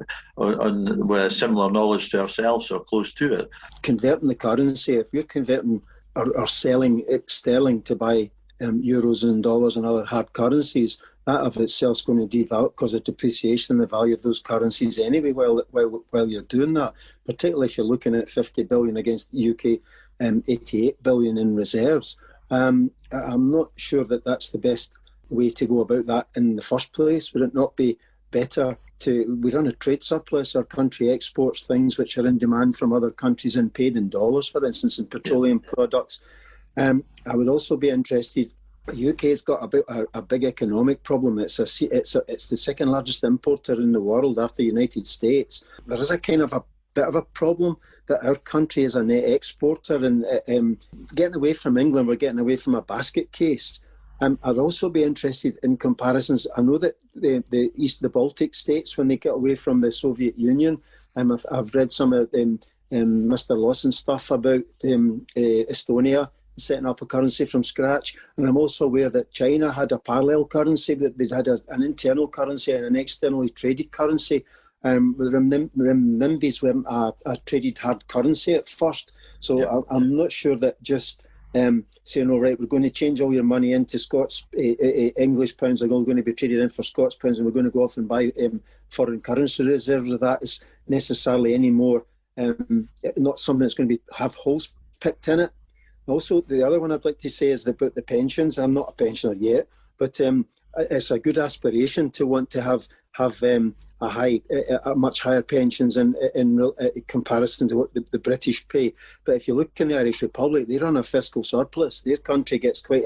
similar knowledge to ourselves or close to it. Converting the currency, if you're converting or selling sterling to buy euros and dollars and other hard currencies, that of itself is going to devalue because of depreciation in the value of those currencies anyway while you're doing that, particularly if you're looking at 50 billion against the UK 88 billion in reserves. I'm not sure that that's the best way to go about that in the first place. Would it not be better we run a trade surplus? Our country exports things which are in demand from other countries and paid in dollars, for instance, in petroleum products. I would also be interested. The UK's got a big economic problem. It's the second largest importer in the world after the United States. There is a kind of a bit of a problem that our country is a net exporter, and getting away from England, we're getting away from a basket case. I'd also be interested in comparisons. I know that the Baltic states, when they get away from the Soviet Union, I've read some of Mr. Lawson's stuff about Estonia setting up a currency from scratch. And I'm also aware that China had a parallel currency, that they had an internal currency and an externally traded currency. Renminbis weren't a traded hard currency at first. So I'm not sure that just saying, all right, we're going to change all your money into English pounds, are all going to be traded in for Scots pounds, and we're going to go off and buy foreign currency reserves of that is necessarily any more not something that's going to have holes picked in it. Also, the other one I'd like to say is about the pensions. I'm not a pensioner yet, but it's a good aspiration to want to have have a much higher pensions in comparison to what the British pay. But if you look in the Irish Republic, they run a fiscal surplus. Their country gets quite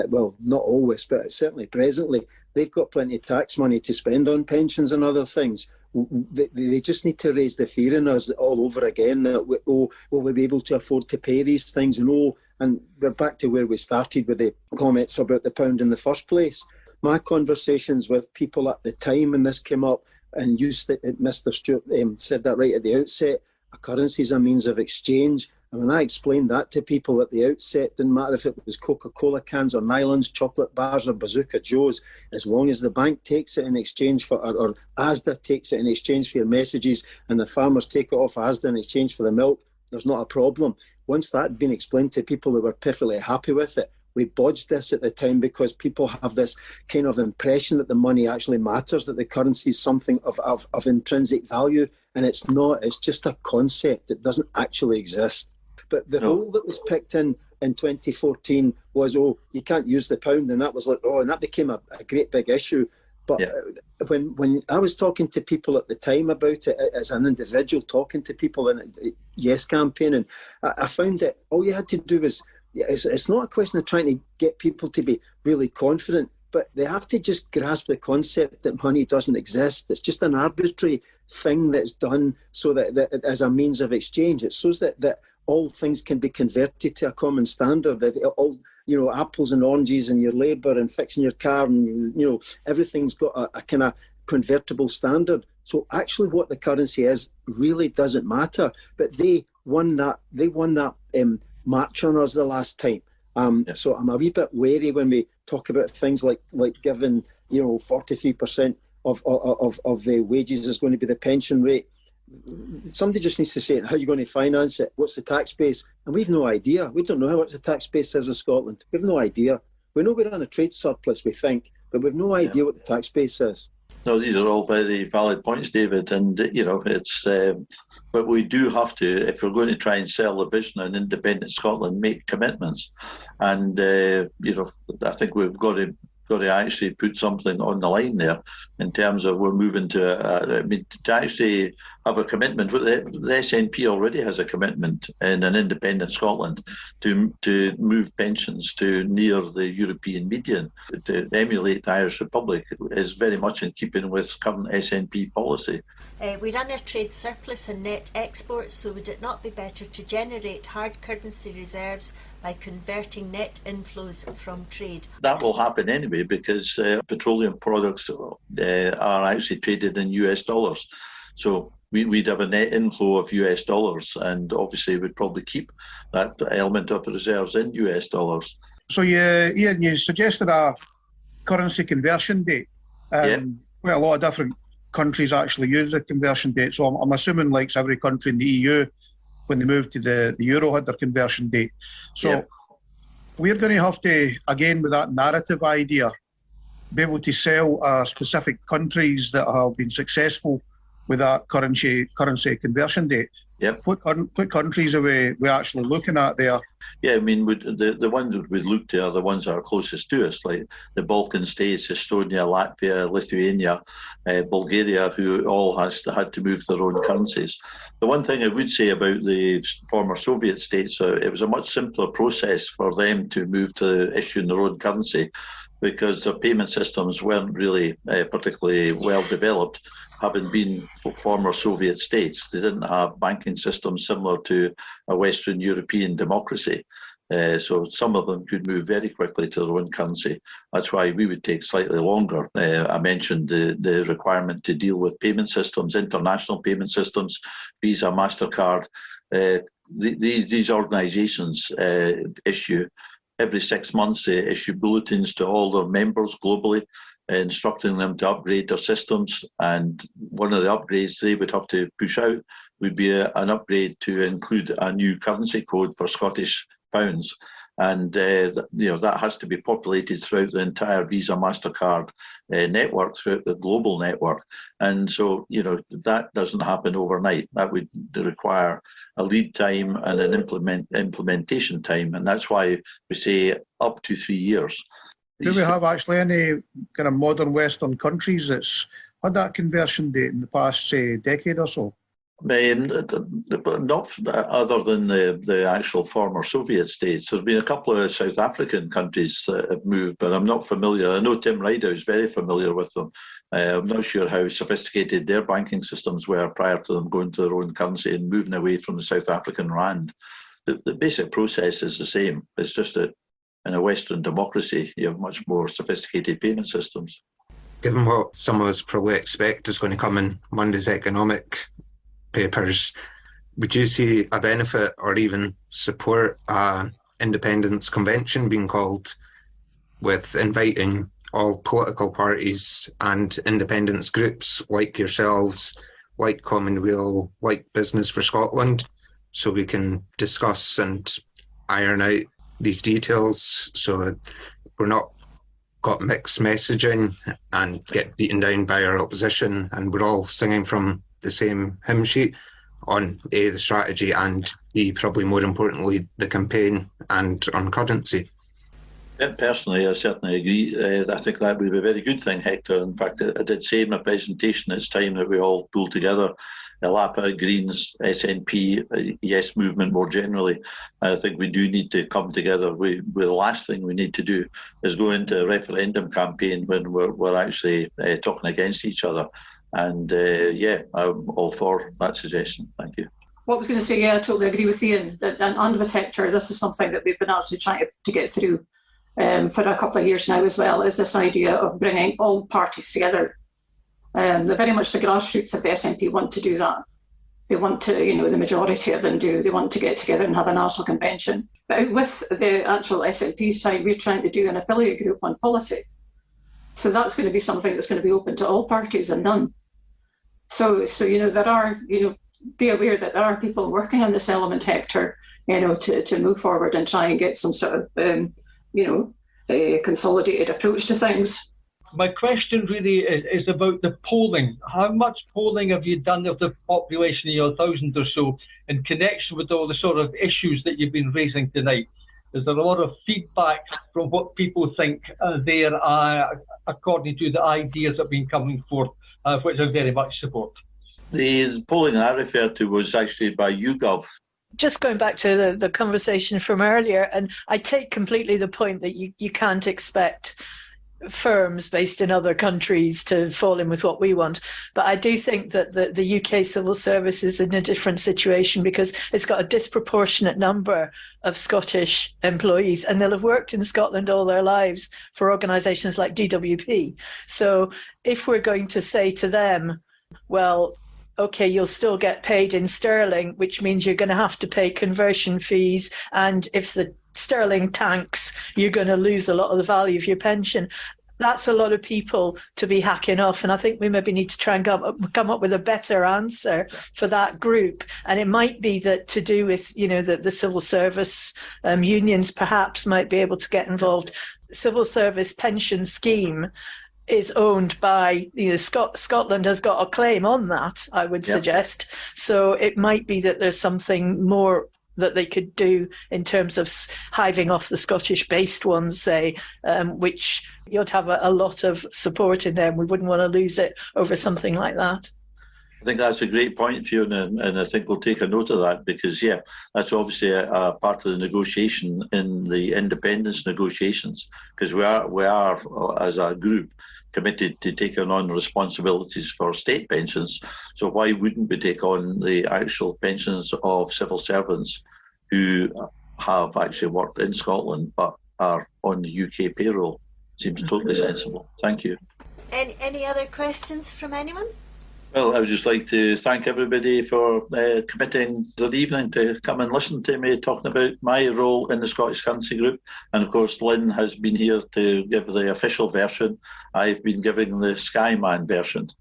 well, not always, but certainly presently, they've got plenty of tax money to spend on pensions and other things. They just need to raise the fear in us all over again that, will we be able to afford to pay these things? And we're back to where we started with the comments about the pound in the first place. My conversations with people at the time when this came up, and Mr. Stewart said that right at the outset, a currency is a means of exchange. And when I explained that to people at the outset, didn't matter if it was Coca-Cola cans or nylons, chocolate bars or Bazooka Joes, as long as the bank takes it in exchange for, or Asda takes it in exchange for your messages, and the farmers take it off Asda in exchange for the milk, there's not a problem. Once that had been explained to people who were perfectly happy with it, we bodged this at the time because people have this kind of impression that the money actually matters, that the currency is something of intrinsic value, and it's not. It's just a concept. It doesn't actually exist. But the role that was picked in 2014 was, you can't use the pound, and that was like, and that became a great big issue. But when I was talking to people at the time about it as an individual, talking to people in a Yes campaign, and I found that all you had to do was, it's not a question of trying to get people to be really confident, but they have to just grasp the concept that money doesn't exist. It's just an arbitrary thing that's done so that as a means of exchange. It shows that all things can be converted to a common standard, that all, apples and oranges and your labour and fixing your car and, everything's got a kind of convertible standard. So actually what the currency is really doesn't matter. But they won that march on us the last time. So I'm a wee bit wary when we talk about things like giving, 43% of the wages is going to be the pension rate. Somebody just needs to say, how are you going to finance it? What's the tax base? And we've no idea. We don't know how much the tax base is in Scotland. We've no idea. We know we're on a trade surplus, we think, but we've no idea what the tax base is. No, these are all very valid points, David. And, it's, but we do have to, if we're going to try and sell the vision of independent Scotland, make commitments. And, I think we've got to actually put something on the line there in terms of we're moving to actually have a commitment. The SNP already has a commitment in an independent Scotland to move pensions to near the European median. To emulate the Irish Republic is very much in keeping with current SNP policy. We run a trade surplus and net exports, so would it not be better to generate hard currency reserves by converting net inflows from trade? That will happen anyway because petroleum products are actually traded in US dollars. So we'd have a net inflow of US dollars, and obviously we'd probably keep that element of the reserves in US dollars. So Ian, you suggested a currency conversion date. Well, a lot of different countries actually use the conversion date. So I'm assuming, like every country in the EU, when they moved to the euro, had their conversion date. So we're going to have to, again, with that narrative idea, be able to sell specific countries that have been successful with that currency conversion date. What countries are we actually looking at there? Yeah, I mean, the ones that we look to are the ones that are closest to us, like the Balkan states, Estonia, Latvia, Lithuania, Bulgaria, who all had to move their own currencies. The one thing I would say about the former Soviet states, it was a much simpler process for them to move to issuing their own currency because their payment systems weren't really particularly well developed. Having been former Soviet states, they didn't have banking systems similar to a Western European democracy. So some of them could move very quickly to their own currency. That's why we would take slightly longer. I mentioned the requirement to deal with payment systems, international payment systems, Visa, MasterCard. These organizations issue every 6 months, they issue bulletins to all their members globally, instructing them to upgrade their systems. And one of the upgrades they would have to push out would be an upgrade to include a new currency code for Scottish pounds. And that has to be populated throughout the entire Visa, MasterCard network, throughout the global network. And so, that doesn't happen overnight. That would require a lead time and an implementation time. And that's why we say up to 3 years. Do we have actually any kind of modern Western countries that's had that conversion date in the past, say, decade or so? Not other than the actual former Soviet states. There's been a couple of South African countries that have moved, but I'm not familiar. I know Tim Rideout is very familiar with them. I'm not sure how sophisticated their banking systems were prior to them going to their own currency and moving away from the South African rand. The basic process is the same. It's just that in a Western democracy, you have much more sophisticated payment systems. Given what some of us probably expect is going to come in Monday's economic papers, would you see a benefit or even support an independence convention being called, with inviting all political parties and independence groups like yourselves, like Commonweal, like Business for Scotland, so we can discuss and iron out these details so we're not got mixed messaging and get beaten down by our opposition, and we're all singing from the same hymn sheet on A, the strategy, and B, probably more importantly, the campaign and on currency? Yeah, personally, I certainly agree. I think that would be a very good thing, Hector. In fact, I did say in my presentation it's time that we all pull together. LAPA, Greens, SNP, Yes Movement more generally. I think we do need to come together. The last thing we need to do is go into a referendum campaign when we're actually talking against each other. And I'm all for that suggestion. Thank you. What I was going to say, yeah, I totally agree with Ian. And with Hector, this is something that we've been actually trying to get through for a couple of years now as well, is this idea of bringing all parties together. They're very much the grassroots of the SNP want to do that. They want to, the majority of them do. They want to get together and have a national convention. But with the actual SNP side, we're trying to do an affiliate group on policy. So that's going to be something that's going to be open to all parties and none. So there are, be aware that there are people working on this element, Hector, to move forward and try and get some sort of, a consolidated approach to things. My question really is about the polling. How much polling have you done of the population, 1,000 or so, in connection with all the sort of issues that you've been raising tonight? Is there a lot of feedback from what people think there according to the ideas that have been coming forth, which I very much support? The polling I referred to was actually by YouGov. Just going back to the conversation from earlier, and I take completely the point that you can't expect firms based in other countries to fall in with what we want. But I do think that the UK civil service is in a different situation because it's got a disproportionate number of Scottish employees, and they'll have worked in Scotland all their lives for organisations like DWP. So if we're going to say to them, well, okay, you'll still get paid in sterling, which means you're going to have to pay conversion fees. And if the sterling tanks, you're going to lose a lot of the value of your pension. That's a lot of people to be hacking off. And I think we maybe need to try and come up with a better answer for that group. And it might be that to do with, the civil service unions perhaps might be able to get involved. Civil service pension scheme is owned by, Scotland has got a claim on that, I would suggest. So it might be that there's something more that they could do in terms of hiving off the Scottish-based ones, say, which you'd have a lot of support in them. We wouldn't want to lose it over something like that. I think that's a great point, Fiona, and I think we'll take a note of that because, that's obviously a part of the negotiation in the independence negotiations, because we are, as a group, committed to taking on responsibilities for state pensions. So why wouldn't we take on the actual pensions of civil servants who have actually worked in Scotland but are on the UK payroll? Seems totally sensible. Thank you. Any other questions from anyone? Well, I would just like to thank everybody for committing their evening to come and listen to me talking about my role in the Scottish Currency Group. And of course, Lynn has been here to give the official version. I've been giving the Skye Man version.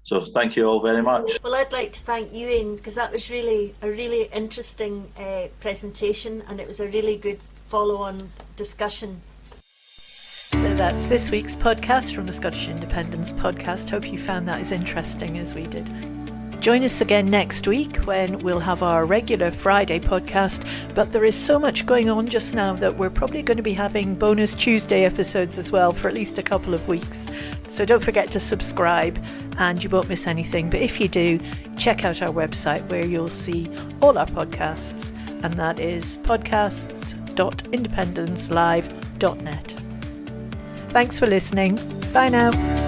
So thank you all very much. Well, I'd like to thank you, Ian, because that was really a really interesting presentation, and it was a really good follow-on discussion. So that's this week's podcast from the Scottish Independence Podcast. Hope you found that as interesting as we did. Join us again next week when we'll have our regular Friday podcast, but there is so much going on just now that we're probably going to be having bonus Tuesday episodes as well for at least a couple of weeks. So don't forget to subscribe and you won't miss anything. But if you do, check out our website where you'll see all our podcasts, and that is podcasts.independencelive.net. Thanks for listening. Bye now.